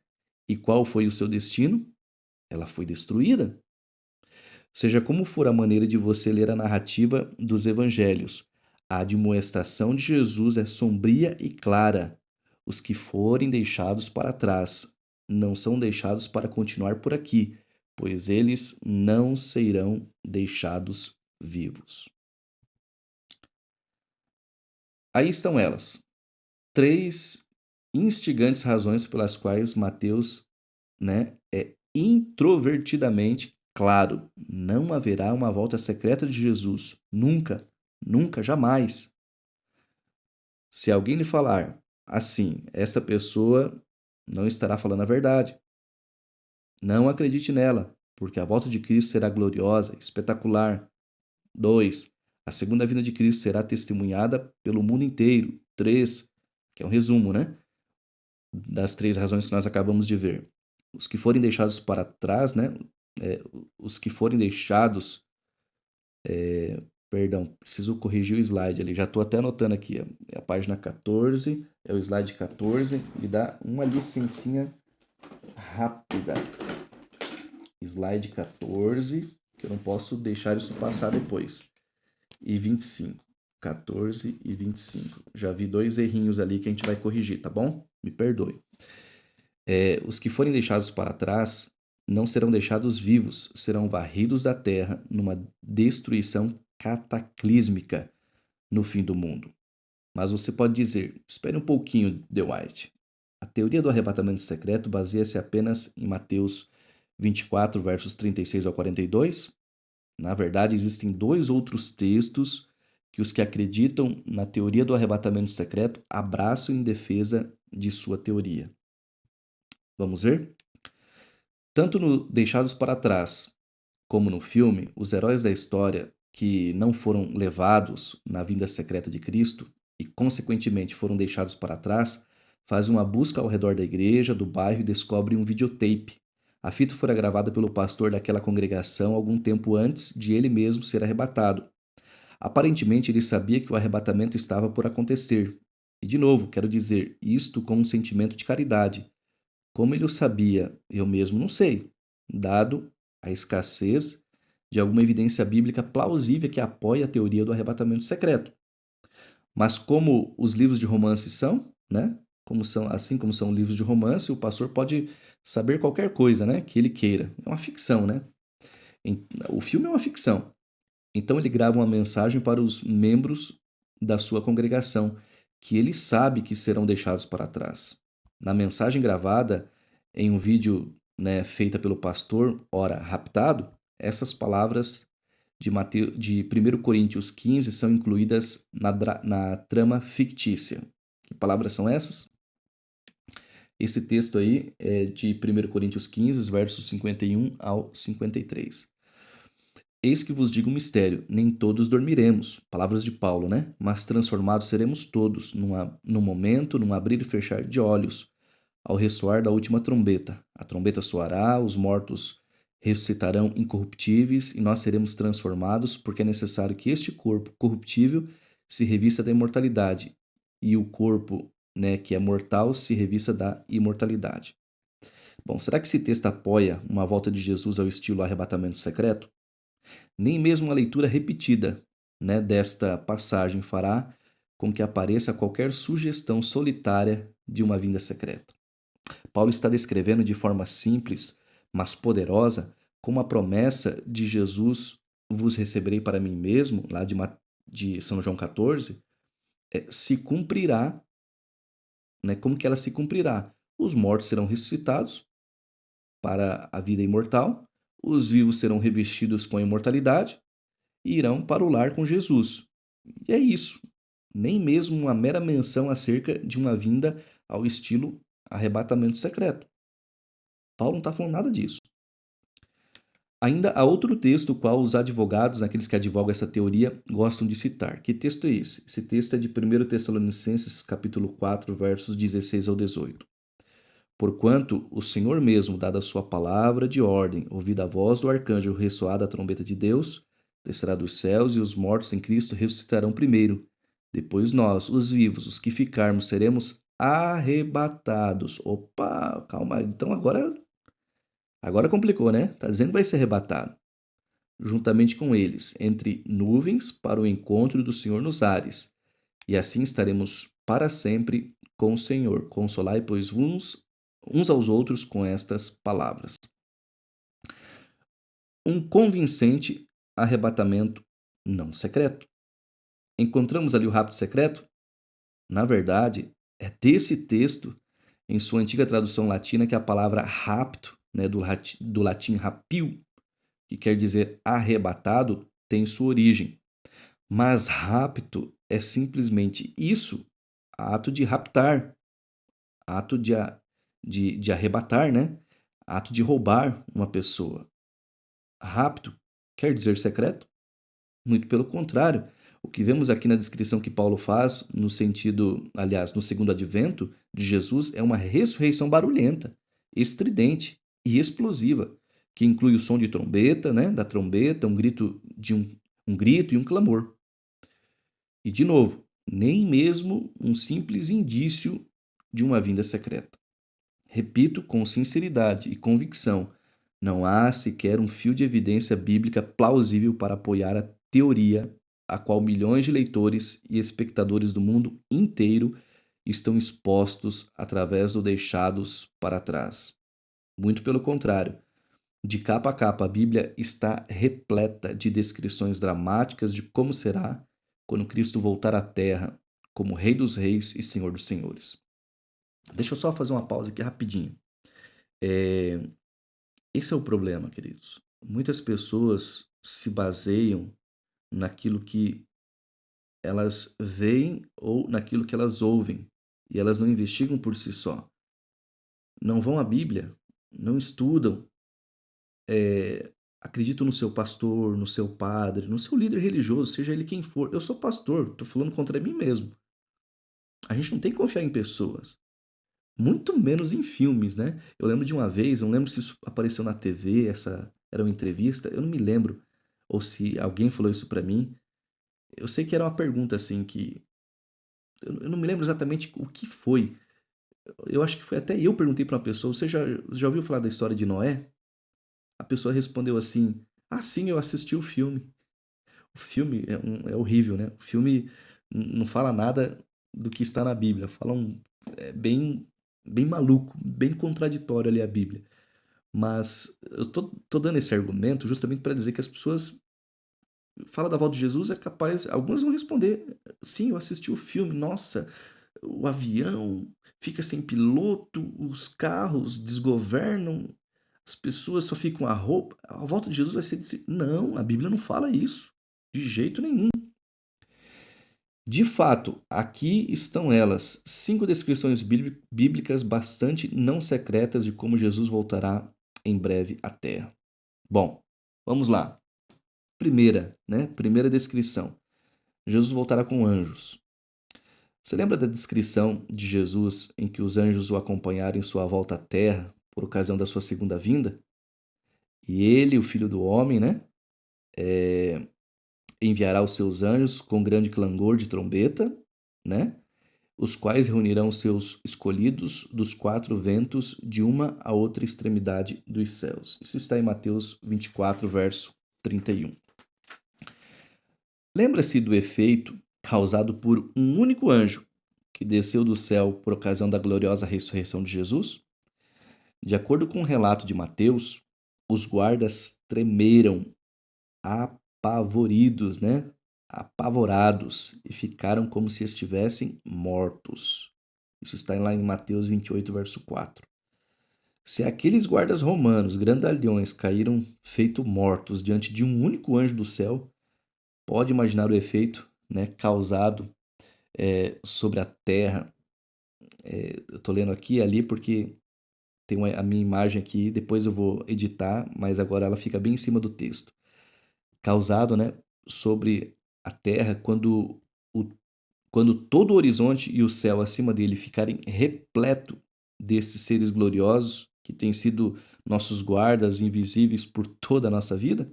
E qual foi o seu destino? Ela foi destruída. Seja como for a maneira de você ler a narrativa dos evangelhos, a admoestação de Jesus é sombria e clara. Os que forem deixados para trás não são deixados para continuar por aqui, pois eles não serão deixados vivos. Aí estão elas. Três instigantes razões pelas quais Mateus, né, é introvertidamente claro. Não haverá uma volta secreta de Jesus. Nunca, nunca, jamais. Se alguém lhe falar assim, essa pessoa não estará falando a verdade. Não acredite nela, porque a volta de Cristo será gloriosa, espetacular. 2. A segunda vinda de Cristo será testemunhada pelo mundo inteiro. 3. Que é um resumo, né? Das três razões que nós acabamos de ver. Os que forem deixados para trás, né? Os que forem deixados. Perdão, preciso corrigir o slide ali. Já estou até anotando aqui. É a página 14, é o slide 14. Me dá uma licencinha rápida. Slide 14, que eu não posso deixar isso passar depois. E 25. 14 e 25. Já vi dois errinhos ali que a gente vai corrigir, tá bom? Me perdoe. Os que forem deixados para trás não serão deixados vivos, serão varridos da terra numa destruição cataclísmica no fim do mundo. Mas você pode dizer, espere um pouquinho, The White. A teoria do arrebatamento secreto baseia-se apenas em Mateus 24, versos 36 ao 42? Na verdade, existem dois outros textos que os que acreditam na teoria do arrebatamento secreto abraçam em defesa de sua teoria. Vamos ver? Tanto no Deixados para Trás como no filme, os heróis da história que não foram levados na vinda secreta de Cristo, e, consequentemente, foram deixados para trás, fazem uma busca ao redor da igreja, do bairro e descobrem um videotape. A fita fora gravada pelo pastor daquela congregação algum tempo antes de ele mesmo ser arrebatado. Aparentemente, ele sabia que o arrebatamento estava por acontecer. E, de novo, quero dizer, isto com um sentimento de caridade. Como ele o sabia, eu mesmo não sei, dado a escassez de alguma evidência bíblica plausível que apoie a teoria do arrebatamento secreto. Mas como os livros de romance são, né? Assim como são livros de romance, o pastor pode saber qualquer coisa, né, que ele queira. É uma ficção, né? O filme é uma ficção. Então ele grava uma mensagem para os membros da sua congregação, que ele sabe que serão deixados para trás. Na mensagem gravada, em um vídeo, né, feita pelo pastor, ora raptado, essas palavras de 1 Coríntios 15 são incluídas na trama fictícia. Que palavras são essas? Esse texto aí é de 1 Coríntios 15, versos 51 ao 53. Eis que vos digo um mistério: nem todos dormiremos. Palavras de Paulo, né? Mas transformados seremos todos, num momento, num abrir e fechar de olhos, ao ressoar da última trombeta. A trombeta soará, os mortos ressuscitarão incorruptíveis e nós seremos transformados, porque é necessário que este corpo corruptível se revista da imortalidade e o corpo, né, que é mortal, se revista da imortalidade. Bom, será que esse texto apoia uma volta de Jesus ao estilo arrebatamento secreto? Nem mesmo uma leitura repetida, né, desta passagem fará com que apareça qualquer sugestão solitária de uma vinda secreta. Paulo está descrevendo de forma simples, mas poderosa, como a promessa de Jesus vos receberei para mim mesmo, lá de São João 14, se cumprirá, né? Como que ela se cumprirá? Os mortos serão ressuscitados para a vida imortal, os vivos serão revestidos com a imortalidade e irão para o lar com Jesus. E é isso. Nem mesmo uma mera menção acerca de uma vinda ao estilo arrebatamento secreto. Paulo não está falando nada disso. Ainda há outro texto, o qual os advogados, aqueles que advogam essa teoria, gostam de citar. Que texto é esse? Esse texto é de 1 Tessalonicenses, capítulo 4, versos 16 ao 18. Porquanto o Senhor mesmo, dada a sua palavra de ordem, ouvida a voz do arcanjo, ressoada a trombeta de Deus, descerá dos céus e os mortos em Cristo ressuscitarão primeiro. Depois nós, os vivos, os que ficarmos, seremos arrebatados. Opa, calma. Então agora complicou, né? Tá dizendo que vai ser arrebatado. Juntamente com eles, entre nuvens, para o encontro do Senhor nos ares. E assim estaremos para sempre com o Senhor. Consolai, pois, uns aos outros com estas palavras. Um convincente arrebatamento não secreto. Encontramos ali o rapto secreto? Na verdade, é desse texto, em sua antiga tradução latina, que a palavra rapto, né, do latim rapio, que quer dizer arrebatado, tem sua origem. Mas rapto é simplesmente isso, ato de raptar, ato de arrebatar, né? Ato de roubar uma pessoa. Rapto quer dizer secreto? Muito pelo contrário. O que vemos aqui na descrição que Paulo faz, no sentido, aliás, no segundo advento de Jesus, é uma ressurreição barulhenta, estridente e explosiva, que inclui o som de trombeta, né, da trombeta, um grito e um clamor. E, de novo, nem mesmo um simples indício de uma vinda secreta. Repito com sinceridade e convicção, não há sequer um fio de evidência bíblica plausível para apoiar a teoria a qual milhões de leitores e espectadores do mundo inteiro estão expostos através do deixados para trás. Muito pelo contrário, de capa a capa, a Bíblia está repleta de descrições dramáticas de como será quando Cristo voltar à Terra como Rei dos Reis e Senhor dos Senhores. Deixa eu só fazer uma pausa aqui rapidinho. Esse é o problema, queridos. Muitas pessoas se baseiam naquilo que elas veem ou naquilo que elas ouvem e elas não investigam por si só. Não vão à Bíblia, não estudam, acreditam no seu pastor, no seu padre, no seu líder religioso, seja ele quem for. Eu sou pastor, estou falando contra mim mesmo. A gente não tem que confiar em pessoas, muito menos em filmes, né? Eu lembro de uma vez, não lembro se isso apareceu na TV, essa era uma entrevista, eu não me lembro, ou se alguém falou isso pra mim. Eu sei que era uma pergunta assim que eu não me lembro exatamente o que foi. Eu acho que foi até eu perguntei pra uma pessoa: "Você já ouviu falar da história de Noé?" A pessoa respondeu assim: "Ah, sim, eu assisti o filme." O filme é horrível, né? O filme não fala nada do que está na Bíblia. É bem maluco, bem contraditório ali a Bíblia. Mas eu tô dando esse argumento justamente para dizer que as pessoas falam da volta de Jesus, é capaz, algumas vão responder: sim, eu assisti o filme, nossa, o avião fica sem piloto, os carros desgovernam, as pessoas só ficam a roupa. A volta de Jesus vai ser. Não, a Bíblia não fala isso, de jeito nenhum. De fato, aqui estão elas, 5 descrições bíblicas bastante não secretas de como Jesus voltará em breve à Terra. Bom, vamos lá. Primeira, né? Primeira descrição. Jesus voltará com anjos. Você lembra da descrição de Jesus em que os anjos o acompanharam em sua volta à Terra por ocasião da sua segunda vinda? E ele, o Filho do Homem, né? Enviará os seus anjos com grande clangor de trombeta, né? Os quais reunirão seus escolhidos dos 4 ventos de uma a outra extremidade dos céus. Isso está em Mateus 24, verso 31. Lembra-se do efeito causado por um único anjo que desceu do céu por ocasião da gloriosa ressurreição de Jesus? De acordo com o relato de Mateus, os guardas tremeram, apavoridos, né? Apavorados, e ficaram como se estivessem mortos. Isso está lá em Mateus 28, verso 4. Se aqueles guardas romanos, grandalhões, caíram feito mortos diante de um único anjo do céu, pode imaginar o efeito, né, causado sobre a terra. Eu estou lendo aqui e ali porque tem a minha imagem aqui, depois eu vou editar, mas agora ela fica bem em cima do texto. Causado, né, sobre a terra o, quando todo o horizonte e o céu acima dele ficarem repleto desses seres gloriosos que têm sido nossos guardas invisíveis por toda a nossa vida.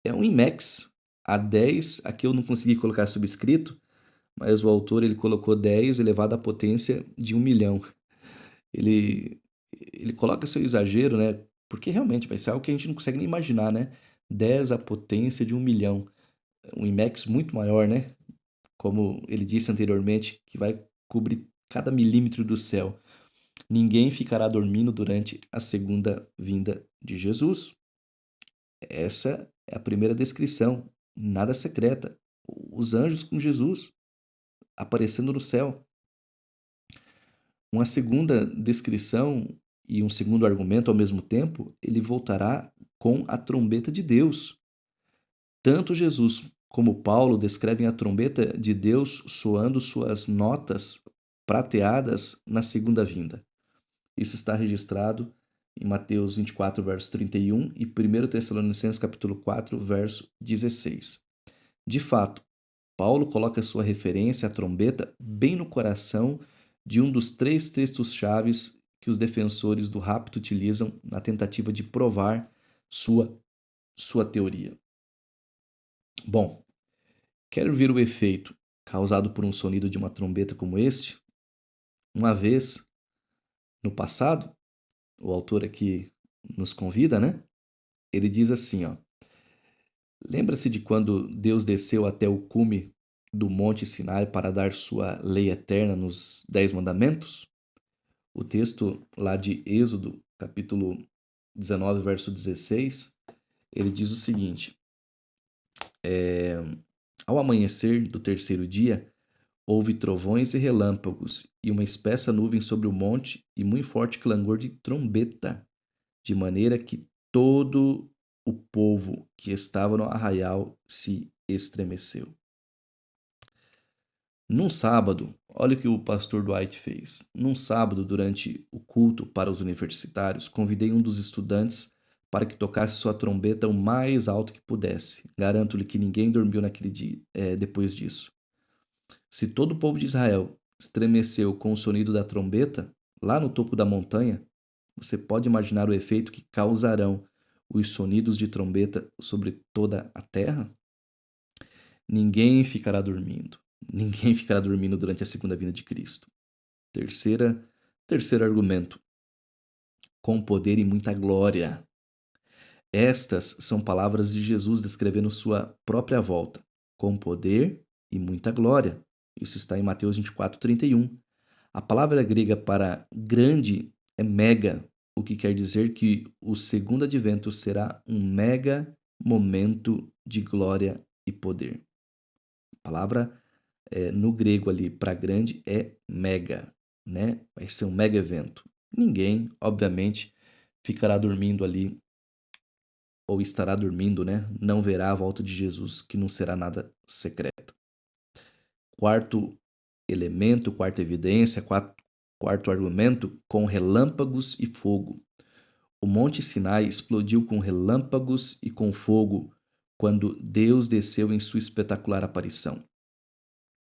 É um IMEX A10, aqui eu não consegui colocar subscrito, mas o autor ele colocou 10 elevado à potência de 1 milhão. Ele, ele coloca seu exagero, né? Porque realmente vai ser algo que a gente não consegue nem imaginar, né? 10 à potência de 1 milhão. Um IMEX muito maior, né? Como ele disse anteriormente, que vai cobrir cada milímetro do céu. Ninguém ficará dormindo durante a segunda vinda de Jesus. Essa é a primeira descrição, nada secreta. Os anjos com Jesus aparecendo no céu. Uma segunda descrição e um segundo argumento ao mesmo tempo, ele voltará com a trombeta de Deus. Tanto Jesus como Paulo descrevem a trombeta de Deus soando suas notas prateadas na segunda vinda. Isso está registrado em Mateus 24, verso 31 e 1 Tessalonicenses capítulo 4, verso 16. De fato, Paulo coloca sua referência à trombeta bem no coração de um dos 3 textos chaves que os defensores do rapto utilizam na tentativa de provar sua teoria. Bom, quer ver o efeito causado por um sonido de uma trombeta como este? Uma vez, no passado, o autor aqui nos convida, né? Ele diz assim, ó: lembra-se de quando Deus desceu até o cume do Monte Sinai para dar sua lei eterna nos 10 mandamentos? O texto lá de Êxodo, capítulo 19, verso 16, ele diz o seguinte: ao amanhecer do terceiro dia, houve trovões e relâmpagos, e uma espessa nuvem sobre o monte, e muito forte clangor de trombeta, de maneira que todo o povo que estava no arraial se estremeceu. Num sábado, olha o que o pastor Dwight fez. Num sábado, durante o culto para os universitários, convidei um dos estudantes para que tocasse sua trombeta o mais alto que pudesse. Garanto-lhe que ninguém dormiu naquele dia, depois disso. Se todo o povo de Israel estremeceu com o sonido da trombeta, lá no topo da montanha, você pode imaginar o efeito que causarão os sonidos de trombeta sobre toda a terra? Ninguém ficará dormindo. Ninguém ficará dormindo durante a segunda vinda de Cristo. Terceiro argumento. Com poder e muita glória. Estas são palavras de Jesus descrevendo sua própria volta. Com poder e muita glória. Isso está em Mateus 24:31. A palavra grega para grande é mega, o que quer dizer que o segundo advento será um mega momento de glória e poder. A palavra no grego ali para grande é mega, né? Vai ser um mega evento. Ninguém, obviamente, ficará dormindo ali ou estará dormindo, né? Não verá a volta de Jesus, que não será nada secreta. Quarto elemento, quarta evidência, quarto argumento, com relâmpagos e fogo. O Monte Sinai explodiu com relâmpagos e com fogo quando Deus desceu em sua espetacular aparição.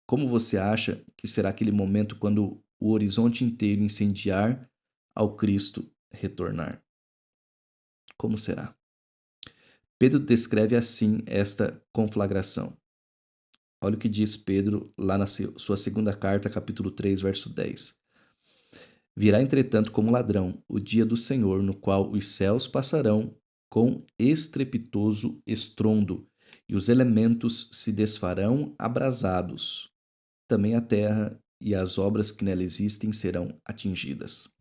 Como você acha que será aquele momento quando o horizonte inteiro incendiar ao Cristo retornar? Como será? Pedro descreve assim esta conflagração. Olha o que diz Pedro lá na sua segunda carta, capítulo 3, verso 10. Virá, entretanto, como ladrão o dia do Senhor, no qual os céus passarão com estrepitoso estrondo, e os elementos se desfarão abrasados. Também a terra e as obras que nela existem serão atingidas.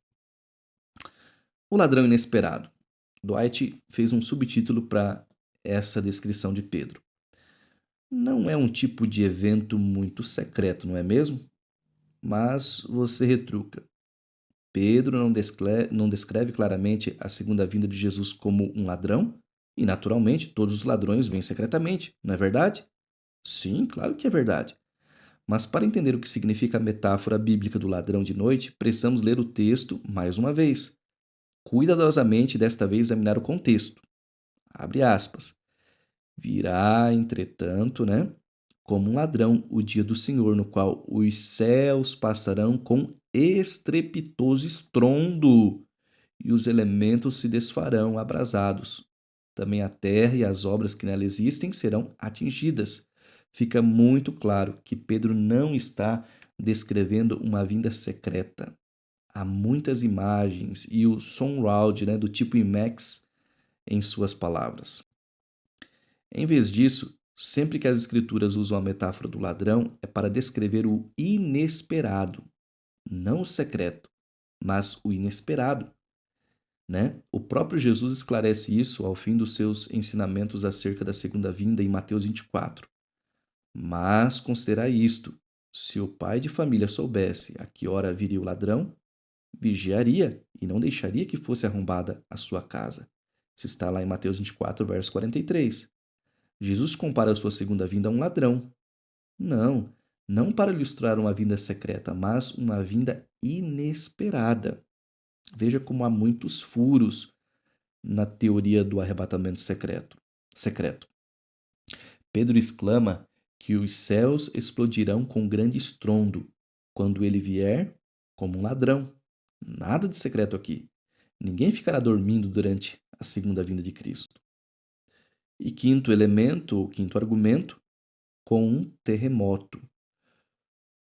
O ladrão inesperado. Dwight fez um subtítulo para essa descrição de Pedro. Não é um tipo de evento muito secreto, não é mesmo? Mas você retruca. Pedro não descreve claramente a segunda vinda de Jesus como um ladrão? E, naturalmente, todos os ladrões vêm secretamente, não é verdade? Sim, claro que é verdade. Mas para entender o que significa a metáfora bíblica do ladrão de noite, precisamos ler o texto mais uma vez. Cuidadosamente, desta vez, examinar o contexto. Abre aspas. Virá, entretanto, né, como um ladrão o dia do Senhor, no qual os céus passarão com estrepitoso estrondo, e os elementos se desfarão abrasados. Também a terra e as obras que nela existem serão atingidas. Fica muito claro que Pedro não está descrevendo uma vinda secreta. Há muitas imagens e o surround, né, do tipo IMAX em suas palavras. Em vez disso, sempre que as escrituras usam a metáfora do ladrão, é para descrever o inesperado, não o secreto, mas o inesperado, né? O próprio Jesus esclarece isso ao fim dos seus ensinamentos acerca da segunda vinda em Mateus 24. Mas considerai isto: se o pai de família soubesse a que hora viria o ladrão, vigiaria e não deixaria que fosse arrombada a sua casa. Isso está lá em Mateus 24, verso 43. Jesus compara a sua segunda vinda a um ladrão. Não para ilustrar uma vinda secreta, mas uma vinda inesperada. Veja como há muitos furos na teoria do arrebatamento secreto. Pedro exclama que os céus explodirão com grande estrondo quando ele vier como um ladrão. Nada de secreto aqui. Ninguém ficará dormindo durante a segunda vinda de Cristo. E quinto elemento, ou quinto argumento, com um terremoto.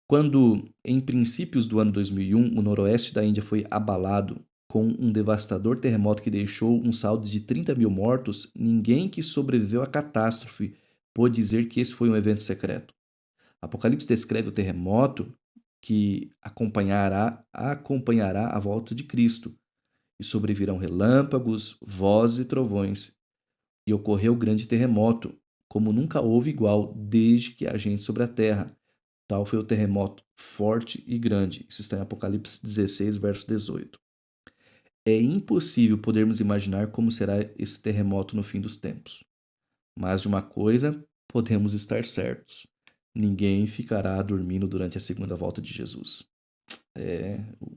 Quando, em princípios do ano 2001, o noroeste da Índia foi abalado com um devastador terremoto que deixou um saldo de 30 mil mortos, ninguém que sobreviveu à catástrofe pôde dizer que esse foi um evento secreto. Apocalipse descreve o terremoto que acompanhará a volta de Cristo, e sobrevirão relâmpagos, vozes e trovões, e ocorreu grande terremoto, como nunca houve igual desde que há gente sobre a terra. Tal foi o terremoto forte e grande. Isso está em Apocalipse 16, verso 18. É impossível podermos imaginar como será esse terremoto no fim dos tempos. Mas de uma coisa podemos estar certos: ninguém ficará dormindo durante a segunda volta de Jesus.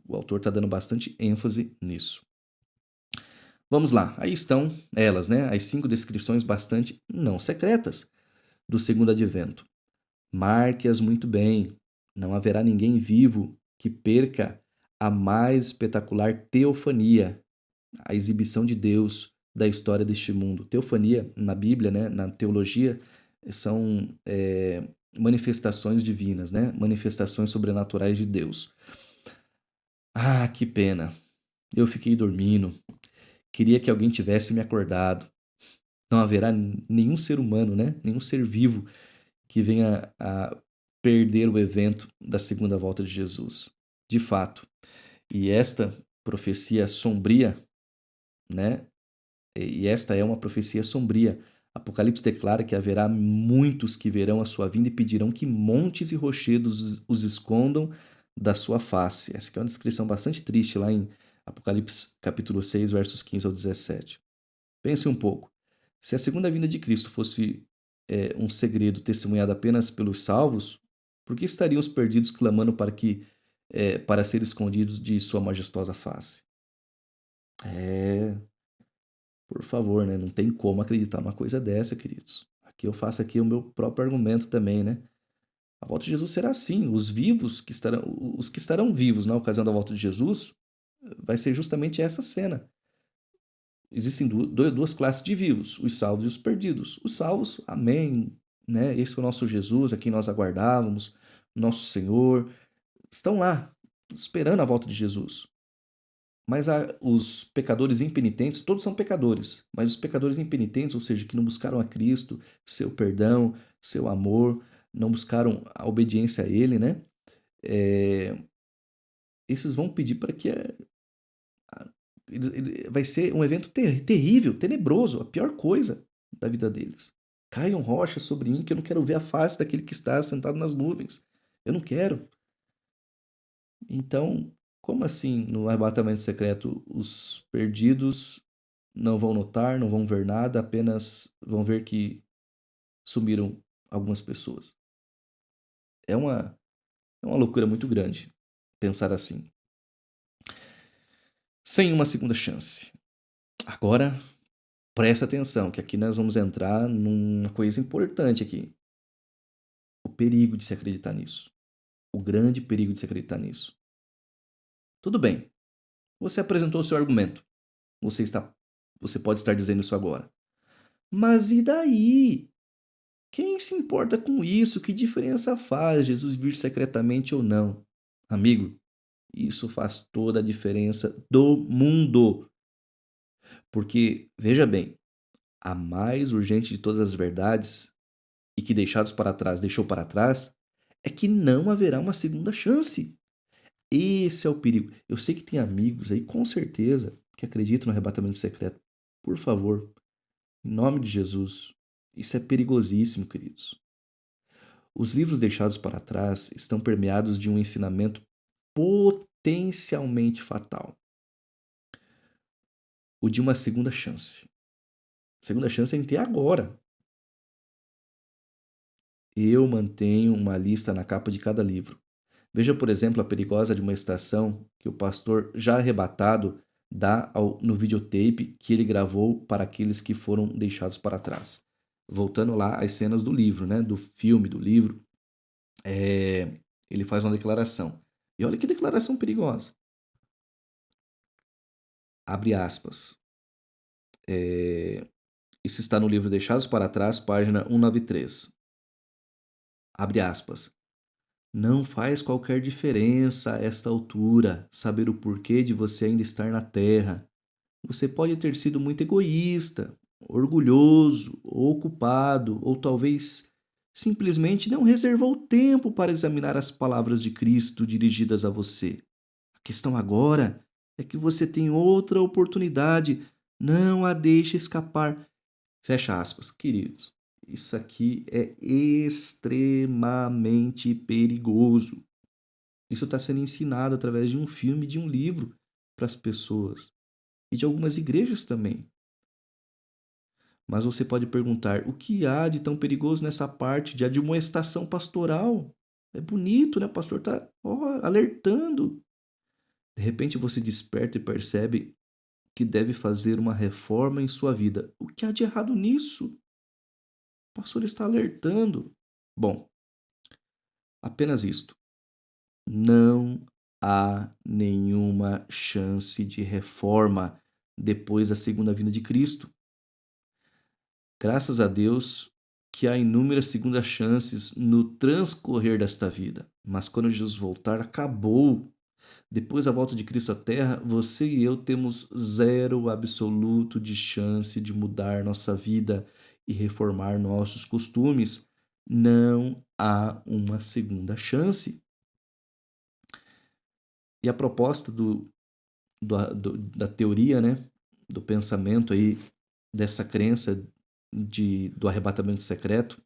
O autor está dando bastante ênfase nisso. Vamos lá, aí estão elas, né? As 5 descrições bastante não secretas do segundo advento. Marque-as muito bem. Não haverá ninguém vivo que perca a mais espetacular teofania, a exibição de Deus da história deste mundo. Teofania, na Bíblia, né, na teologia, são manifestações divinas, né? Manifestações sobrenaturais de Deus. Ah, que pena. Eu fiquei dormindo. Queria que alguém tivesse me acordado. Não haverá nenhum ser humano, né? Nenhum ser vivo que venha a perder o evento da segunda volta de Jesus. De fato. E esta profecia sombria, né? E esta é uma profecia sombria. Apocalipse declara que haverá muitos que verão a sua vinda e pedirão que montes e rochedos os escondam da sua face. Essa aqui é uma descrição bastante triste lá em Apocalipse capítulo 6, versos 15 ao 17. Pense um pouco. Se a segunda vinda de Cristo fosse um segredo testemunhado apenas pelos salvos, por que estariam os perdidos clamando para ser escondidos de sua majestosa face? É, por favor, né? Não tem como acreditar numa coisa dessa, queridos. Aqui eu faço aqui o meu próprio argumento também, né? A volta de Jesus será assim. Os que estarão vivos na ocasião da volta de Jesus, vai ser justamente essa cena. Existem duas classes de vivos, os salvos e os perdidos. Os salvos, amém, né? Esse é o nosso Jesus, a quem nós aguardávamos, nosso Senhor, estão lá, esperando a volta de Jesus. Mas os pecadores impenitentes, todos são pecadores, mas os pecadores impenitentes, ou seja, que não buscaram a Cristo, seu perdão, seu amor, não buscaram a obediência a Ele, né? Esses vão pedir para que vai ser um evento terrível, tenebroso, a pior coisa da vida deles. Caiam rochas sobre mim que eu não quero ver a face daquele que está sentado nas nuvens. Eu não quero. Então, como assim no arrebatamento secreto os perdidos não vão notar, não vão ver nada, apenas vão ver que sumiram algumas pessoas? É uma, é uma loucura muito grande pensar assim. Sem uma segunda chance. Agora, presta atenção, que aqui nós vamos entrar numa coisa importante aqui. O perigo de se acreditar nisso. O grande perigo de se acreditar nisso. Tudo bem. Você apresentou o seu argumento. Você pode estar dizendo isso agora. Mas e daí? Quem se importa com isso? Que diferença faz Jesus vir secretamente ou não? Amigo, isso faz toda a diferença do mundo. Porque, veja bem, a mais urgente de todas as verdades e que deixados para trás deixou para trás é que não haverá uma segunda chance. Esse é o perigo. Eu sei que tem amigos aí, com certeza, que acreditam no arrebatamento secreto. Por favor, em nome de Jesus, isso é perigosíssimo, queridos. Os livros deixados para trás estão permeados de um ensinamento potencialmente fatal. O de uma segunda chance. Segunda chance é em ter agora. Eu mantenho uma lista na capa de cada livro. Veja, por exemplo, a perigosa admoestação que o pastor já arrebatado dá no videotape que ele gravou para aqueles que foram deixados para trás. Voltando lá às cenas do livro, né, do filme, do livro, ele faz uma declaração. E olha que declaração perigosa. Abre aspas. Isso está no livro Deixados para Trás, página 193. Abre aspas. Não faz qualquer diferença a esta altura saber o porquê de você ainda estar na Terra. Você pode ter sido muito egoísta, orgulhoso, ou ocupado, ou talvez simplesmente não reservou tempo para examinar as palavras de Cristo dirigidas a você. A questão agora é que você tem outra oportunidade. Não a deixe escapar. Fecha aspas. Queridos, isso aqui é extremamente perigoso. Isso está sendo ensinado através de um filme, de um livro para as pessoas e de algumas igrejas também. Mas você pode perguntar: o que há de tão perigoso nessa parte de admoestação pastoral? É bonito, né? O pastor está alertando. De repente você desperta e percebe que deve fazer uma reforma em sua vida. O que há de errado nisso? O pastor está alertando. Bom, apenas isto. Não há nenhuma chance de reforma depois da segunda vinda de Cristo. Graças a Deus que há inúmeras segundas chances no transcorrer desta vida. Mas quando Jesus voltar, acabou. Depois da volta de Cristo à Terra, você e eu temos zero absoluto de chance de mudar nossa vida e reformar nossos costumes. Não há uma segunda chance. E a proposta da teoria, né, do pensamento aí, dessa crença do arrebatamento secreto,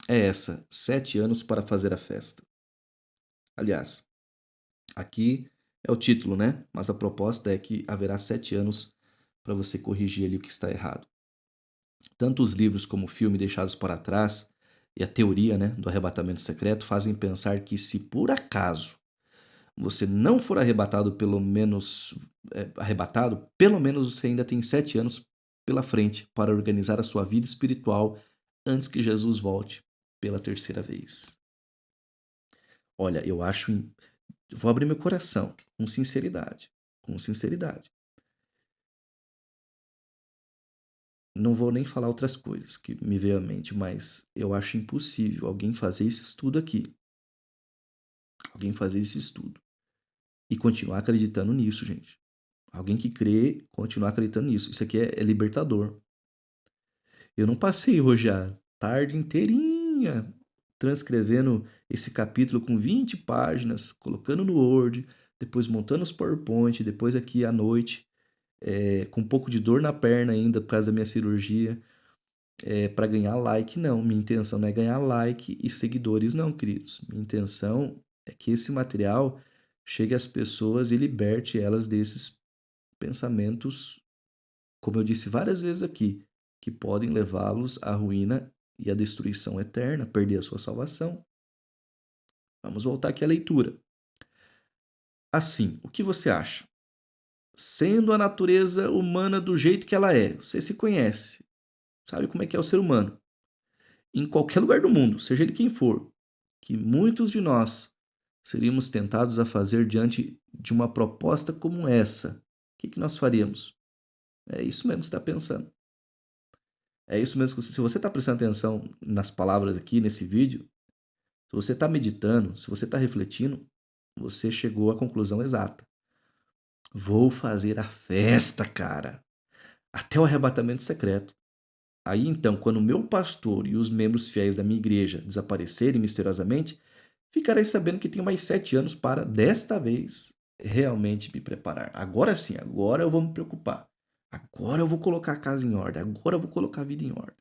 é essa: 7 anos para fazer a festa. Aliás, aqui é o título, né? Mas a proposta é que haverá 7 anos para você corrigir ali o que está errado. Tanto os livros como o filme Deixados para Trás e a teoria, né, do arrebatamento secreto fazem pensar que, se por acaso você não for arrebatado, pelo menos você ainda tem 7 anos pela frente para organizar a sua vida espiritual antes que Jesus volte pela terceira vez. Olha, vou abrir meu coração com sinceridade, com sinceridade. Não vou nem falar outras coisas que me veio à mente, mas eu acho impossível alguém fazer esse estudo aqui, alguém fazer esse estudo e continuar acreditando nisso, gente. Alguém que crê, continuar acreditando nisso. Isso aqui é libertador. Eu não passei hoje a tarde inteirinha transcrevendo esse capítulo com 20 páginas, colocando no Word, depois montando os PowerPoint, depois aqui à noite, com um pouco de dor na perna ainda por causa da minha cirurgia, para ganhar like. Não, minha intenção não é ganhar like e seguidores, não, queridos. Minha intenção é que esse material chegue às pessoas e liberte elas desses pensamentos, como eu disse várias vezes aqui, que podem levá-los à ruína e à destruição eterna, perder a sua salvação. Vamos voltar aqui à leitura. Assim, o que você acha? Sendo a natureza humana do jeito que ela é, você se conhece, sabe como é que é o ser humano, em qualquer lugar do mundo, seja ele quem for, que muitos de nós seríamos tentados a fazer diante de uma proposta como essa, o que nós faríamos? É isso mesmo que você está pensando. É isso mesmo que se você está prestando atenção nas palavras aqui nesse vídeo, se você está meditando, se você está refletindo, você chegou à conclusão exata. Vou fazer a festa, cara, até o arrebatamento secreto. Aí então, quando o meu pastor e os membros fiéis da minha igreja desaparecerem misteriosamente, ficarei sabendo que tenho mais 7 anos para, desta vez, realmente me preparar. Agora sim, agora eu vou me preocupar. Agora eu vou colocar a casa em ordem. Agora eu vou colocar a vida em ordem.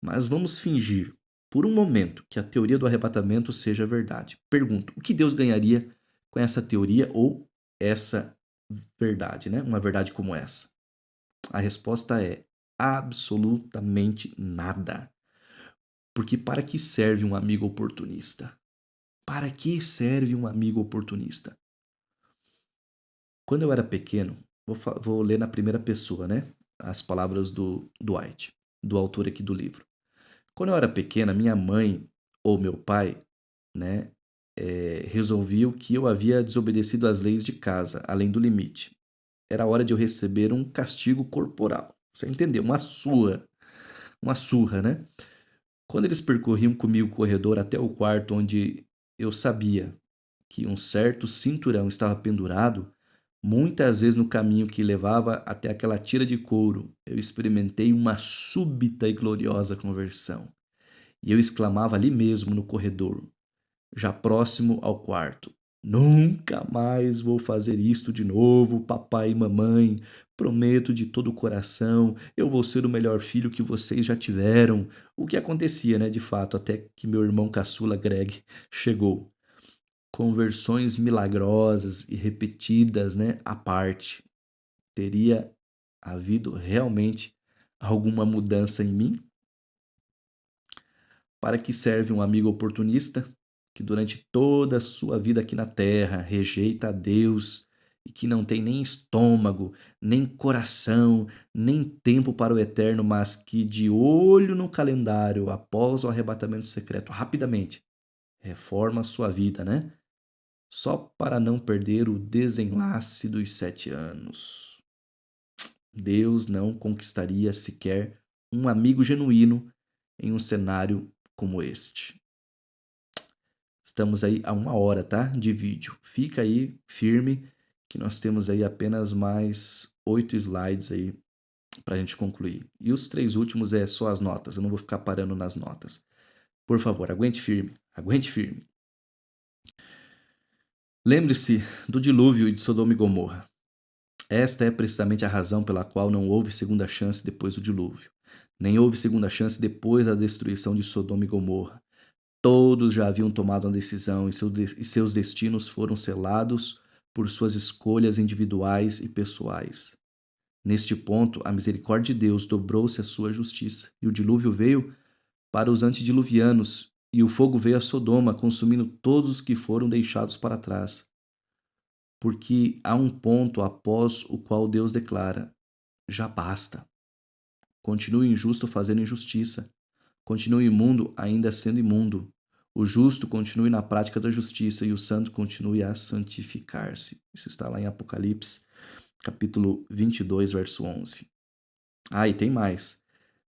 Mas vamos fingir, por um momento, que a teoria do arrebatamento seja verdade. Pergunto, o que Deus ganharia com essa teoria ou essa verdade, né? Uma verdade como essa? A resposta é absolutamente nada. Porque para que serve um amigo oportunista? Para que serve um amigo oportunista? Quando eu era pequeno, vou ler na primeira pessoa, né? As palavras do Dwight, do autor aqui do livro. Quando eu era pequena, minha mãe ou meu pai, né, resolviam que eu havia desobedecido às leis de casa, além do limite. Era hora de eu receber um castigo corporal. Você entendeu? Uma surra, né? Quando eles percorriam comigo o corredor até o quarto onde eu sabia que um certo cinturão estava pendurado, muitas vezes no caminho que levava até aquela tira de couro, eu experimentei uma súbita e gloriosa conversão. E eu exclamava ali mesmo no corredor, já próximo ao quarto: Nunca mais vou fazer isto de novo, papai e mamãe. Prometo de todo o coração, eu vou ser o melhor filho que vocês já tiveram. O que acontecia, né, de fato, até que meu irmão caçula Greg chegou. Conversões milagrosas e repetidas, né, à parte. Teria havido realmente alguma mudança em mim? Para que serve um amigo oportunista que durante toda a sua vida aqui na terra rejeita a Deus e que não tem nem estômago, nem coração, nem tempo para o eterno, mas que de olho no calendário, após o arrebatamento secreto, rapidamente Reforma a sua vida, né? Só para não perder o desenlace dos 7 anos. Deus não conquistaria sequer um amigo genuíno em um cenário como este. Estamos aí a 1 hora, tá? De vídeo. Fica aí firme que nós temos aí apenas mais 8 slides aí para a gente concluir. E os 3 últimos é só as notas. Eu não vou ficar parando nas notas. Por favor, aguente firme. Aguente firme. Lembre-se do dilúvio de Sodoma e Gomorra. Esta é precisamente a razão pela qual não houve segunda chance depois do dilúvio. Nem houve segunda chance depois da destruição de Sodoma e Gomorra. Todos já haviam tomado uma decisão e seus destinos foram selados por suas escolhas individuais e pessoais. Neste ponto, a misericórdia de Deus dobrou-se à sua justiça, e o dilúvio veio para os antediluvianos, e o fogo veio a Sodoma, consumindo todos os que foram deixados para trás. Porque há um ponto após o qual Deus declara: já basta. Continue injusto fazendo injustiça. Continue imundo ainda sendo imundo. O justo continue na prática da justiça e o santo continue a santificar-se. Isso está lá em Apocalipse, capítulo 22, verso 11. Ah, e tem mais.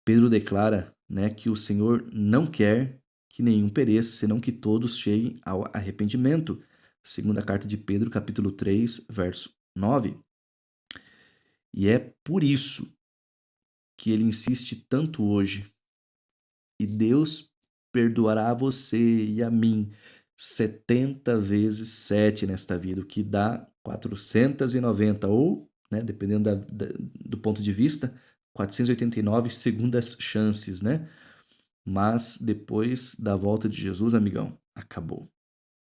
Pedro declara, né, que o Senhor não quer que nenhum pereça, senão que todos cheguem ao arrependimento. Segunda carta de Pedro, capítulo 3, verso 9. E é por isso que ele insiste tanto hoje. E Deus perdoará a você e a mim 70 vezes 7 nesta vida, o que dá 490, ou, né, dependendo do ponto de vista, 489 segundas chances, né? Mas depois da volta de Jesus, amigão, acabou.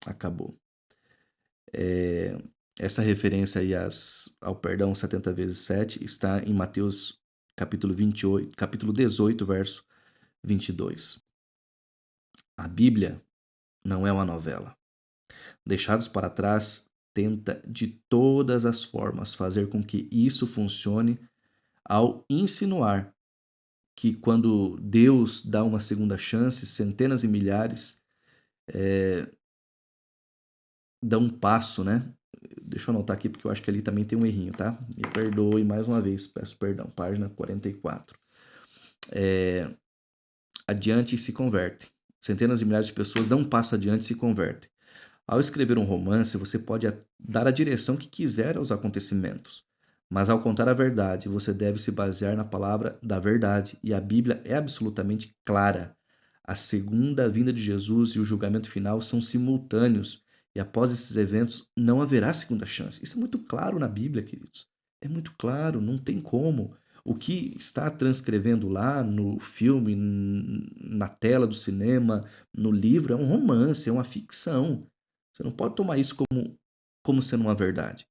Acabou. Essa referência aí ao perdão 70 vezes 7 está em Mateus capítulo 28, capítulo 18, verso 22. A Bíblia não é uma novela. Deixados para trás tenta de todas as formas fazer com que isso funcione ao insinuar que quando Deus dá uma segunda chance, centenas e milhares dão um passo, né? Deixa eu anotar aqui porque eu acho que ali também tem um errinho, tá? Me perdoe mais uma vez, peço perdão. Página 44. Adiante e se convertem. Centenas de milhares de pessoas dão um passo adiante e se convertem. Ao escrever um romance, você pode dar a direção que quiser aos acontecimentos, mas ao contar a verdade, você deve se basear na palavra da verdade, e a Bíblia é absolutamente clara. A segunda vinda de Jesus e o julgamento final são simultâneos, e após esses eventos não haverá segunda chance. Isso é muito claro na Bíblia, queridos. É muito claro, não tem como. O que está transcrevendo lá no filme, na tela do cinema, no livro, é um romance, é uma ficção. Você não pode tomar isso como sendo uma verdade.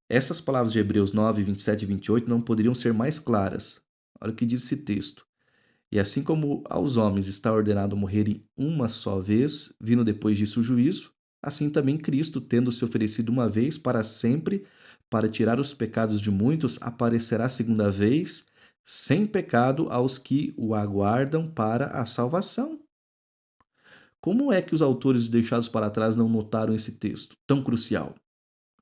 Essas palavras de Hebreus 9, 27 e 28 não poderiam ser mais claras. Olha o que diz esse texto. E assim como aos homens está ordenado morrerem uma só vez, vindo depois disso o juízo, assim também Cristo, tendo se oferecido uma vez para sempre, para tirar os pecados de muitos, aparecerá segunda vez, sem pecado, aos que o aguardam para a salvação. Como é que os autores deixados para trás não notaram esse texto tão crucial?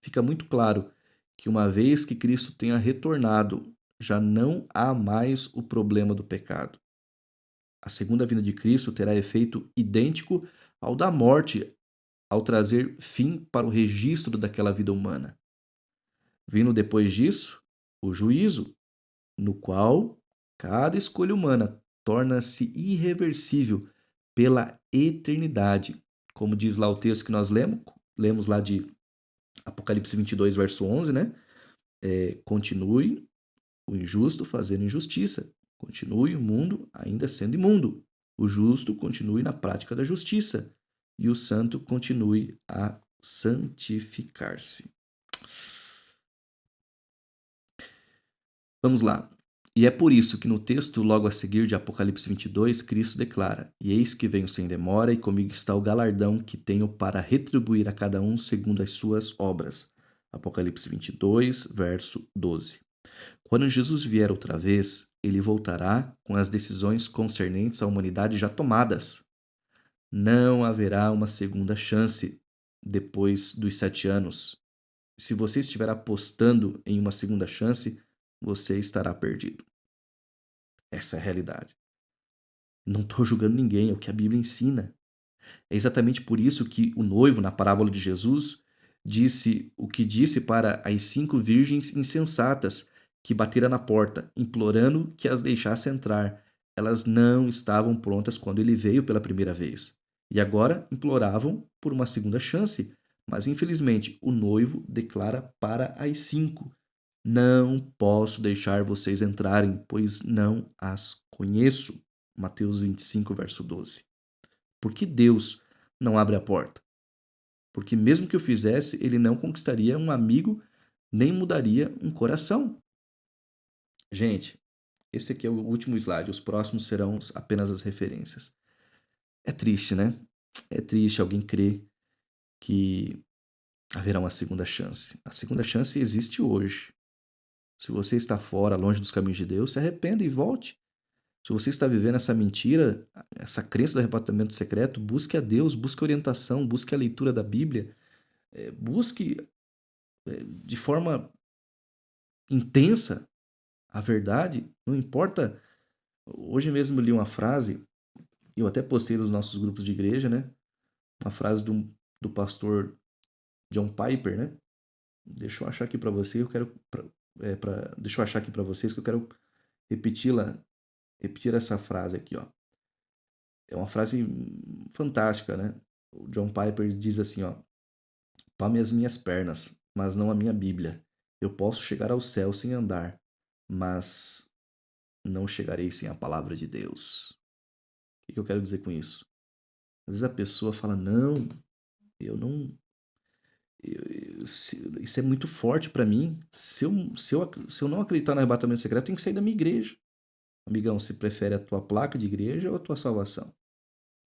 Fica muito claro que uma vez que Cristo tenha retornado, já não há mais o problema do pecado. A segunda vinda de Cristo terá efeito idêntico ao da morte, ao trazer fim para o registro daquela vida humana. Vindo depois disso, o juízo, no qual cada escolha humana torna-se irreversível pela eternidade. Como diz lá o texto que nós lemos lá de Apocalipse 22, verso 11, né? Continue o injusto fazendo injustiça. Continue o mundo ainda sendo imundo. O justo continue na prática da justiça. E o santo continue a santificar-se. Vamos lá. E é por isso que no texto logo a seguir de Apocalipse 22, Cristo declara: E eis que venho sem demora, e comigo está o galardão que tenho para retribuir a cada um segundo as suas obras. Apocalipse 22, verso 12. Quando Jesus vier outra vez, ele voltará com as decisões concernentes à humanidade já tomadas. Não haverá uma segunda chance depois dos 7 anos. Se você estiver apostando em uma segunda chance, você estará perdido. Essa é a realidade. Não estou julgando ninguém, é o que a Bíblia ensina. É exatamente por isso que o noivo, na parábola de Jesus, disse o que disse para as 5 virgens insensatas que bateram na porta, implorando que as deixasse entrar. Elas não estavam prontas quando ele veio pela primeira vez. E agora imploravam por uma segunda chance. Mas, infelizmente, o noivo declara para as 5: Não posso deixar vocês entrarem, pois não as conheço. Mateus 25, verso 12. Por que Deus não abre a porta? Porque mesmo que eu fizesse, ele não conquistaria um amigo, nem mudaria um coração. Gente, esse aqui é o último slide, os próximos serão apenas as referências. É triste, né? É triste alguém crer que haverá uma segunda chance. A segunda chance existe hoje. Se você está fora, longe dos caminhos de Deus, se arrependa e volte. Se você está vivendo essa mentira, essa crença do arrebatamento secreto, busque a Deus, busque orientação, busque a leitura da Bíblia, busque de forma intensa a verdade, não importa. Hoje mesmo eu li uma frase, eu até postei nos nossos grupos de igreja, né? Uma frase do pastor John Piper, né? Deixa eu achar aqui para você, eu quero deixa eu achar aqui para vocês que eu quero repetir essa frase aqui, ó. É uma frase fantástica, né? O John Piper diz assim, ó: Tome as minhas pernas, mas não a minha Bíblia. Eu posso chegar ao céu sem andar, mas não chegarei sem a palavra de Deus. O que eu quero dizer com isso? Às vezes a pessoa fala: Não, eu não. Isso é muito forte para mim. Se eu não acreditar no arrebatamento secreto, eu tenho que sair da minha igreja. Amigão, você prefere a tua placa de igreja ou a tua salvação?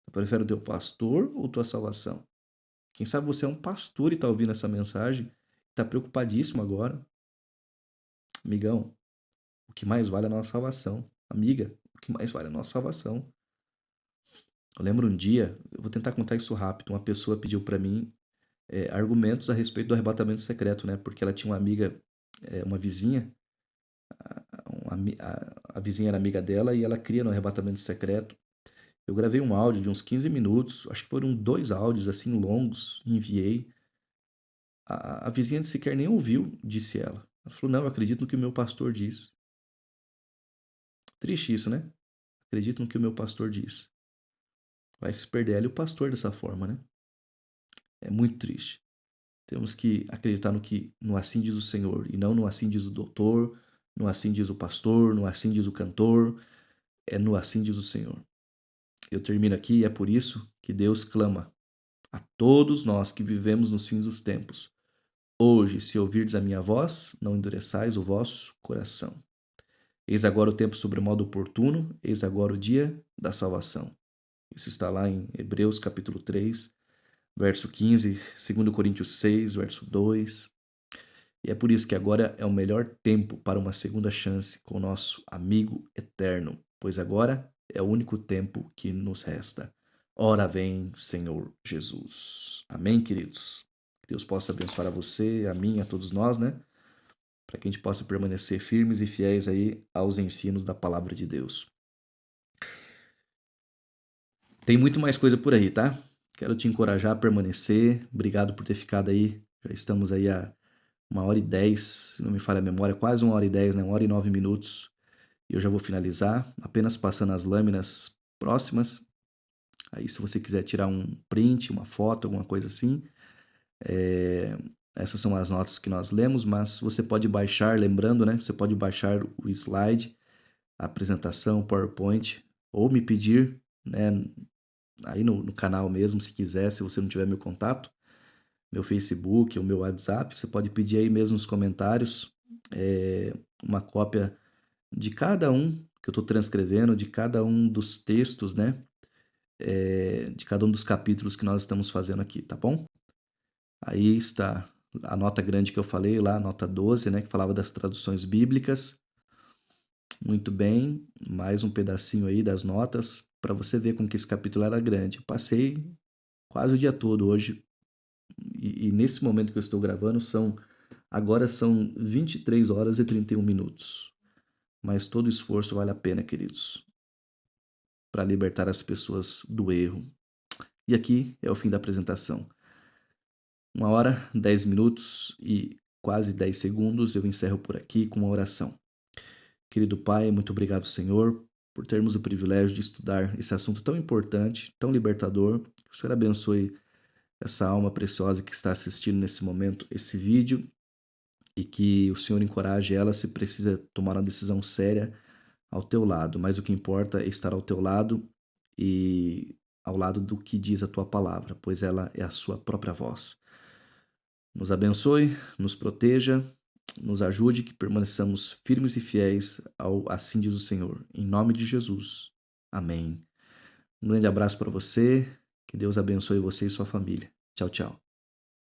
Você prefere o teu pastor ou tua salvação? Quem sabe você é um pastor e está ouvindo essa mensagem, está preocupadíssimo agora. Amigão, o que mais vale é a nossa salvação. Amiga, o que mais vale é a nossa salvação. Eu lembro um dia, eu vou tentar contar isso rápido, uma pessoa pediu para mim argumentos a respeito do arrebatamento secreto, né? Porque ela tinha uma amiga, uma vizinha, a vizinha era amiga dela e ela cria no arrebatamento secreto. Eu gravei um áudio de uns 15 minutos, acho que foram 2 áudios assim longos, enviei. A vizinha sequer nem ouviu, disse ela. Ela falou: Não, eu acredito no que o meu pastor diz. Triste isso, né? Acredito no que o meu pastor diz. Vai se perder ela e o pastor dessa forma, né? É muito triste. Temos que acreditar no assim diz o Senhor, e não no assim diz o doutor, no assim diz o pastor, no assim diz o cantor, é no assim diz o Senhor. Eu termino aqui e é por isso que Deus clama a todos nós que vivemos nos fins dos tempos. Hoje, se ouvirdes a minha voz, não endureçais o vosso coração. Eis agora o tempo sobre o modo oportuno, eis agora o dia da salvação. Isso está lá em Hebreus capítulo 3, verso 15, 2 Coríntios 6, verso 2. E é por isso que agora é o melhor tempo para uma segunda chance com o nosso amigo eterno, pois agora é o único tempo que nos resta. Ora vem, Senhor Jesus. Amém, queridos? Que Deus possa abençoar a você, a mim, a todos nós, né? Para que a gente possa permanecer firmes e fiéis aí aos ensinos da palavra de Deus. Tem muito mais coisa por aí, tá? Quero te encorajar a permanecer. Obrigado por ter ficado aí. Já estamos aí a 1h10, se não me falha a memória, quase 1h10, né? 1h09. E eu já vou finalizar, apenas passando as lâminas próximas. Aí, se você quiser tirar um print, uma foto, alguma coisa assim, essas são as notas que nós lemos, mas você pode baixar, lembrando, né? Você pode baixar o slide, a apresentação, o PowerPoint, ou me pedir, né? Aí no canal mesmo, se quiser, se você não tiver meu contato, meu Facebook, o meu WhatsApp, você pode pedir aí mesmo nos comentários uma cópia de cada um que eu estou transcrevendo, de cada um dos textos, né? De cada um dos capítulos que nós estamos fazendo aqui, tá bom? Aí está a nota grande que eu falei lá, a nota 12, né? Que falava das traduções bíblicas. Muito bem, mais um pedacinho aí das notas. para você ver como que esse capítulo era grande. Eu passei quase o dia todo hoje e nesse momento que eu estou gravando agora são 23 horas e 31 minutos. Mas todo esforço vale a pena, queridos, para libertar as pessoas do erro. E aqui é o fim da apresentação. 1 hora, 10 minutos e quase 10 segundos eu encerro por aqui com uma oração. Querido Pai, muito obrigado, Senhor, por termos o privilégio de estudar esse assunto tão importante, tão libertador. Que o Senhor abençoe essa alma preciosa que está assistindo nesse momento esse vídeo e que o Senhor encoraje ela se precisa tomar uma decisão séria ao teu lado. Mas o que importa é estar ao teu lado e ao lado do que diz a tua palavra, pois ela é a sua própria voz. Nos abençoe, nos proteja, nos ajude que permaneçamos firmes e fiéis ao assim diz o Senhor. Em nome de Jesus. Amém. Um grande abraço para você. Que Deus abençoe você e sua família. Tchau, tchau.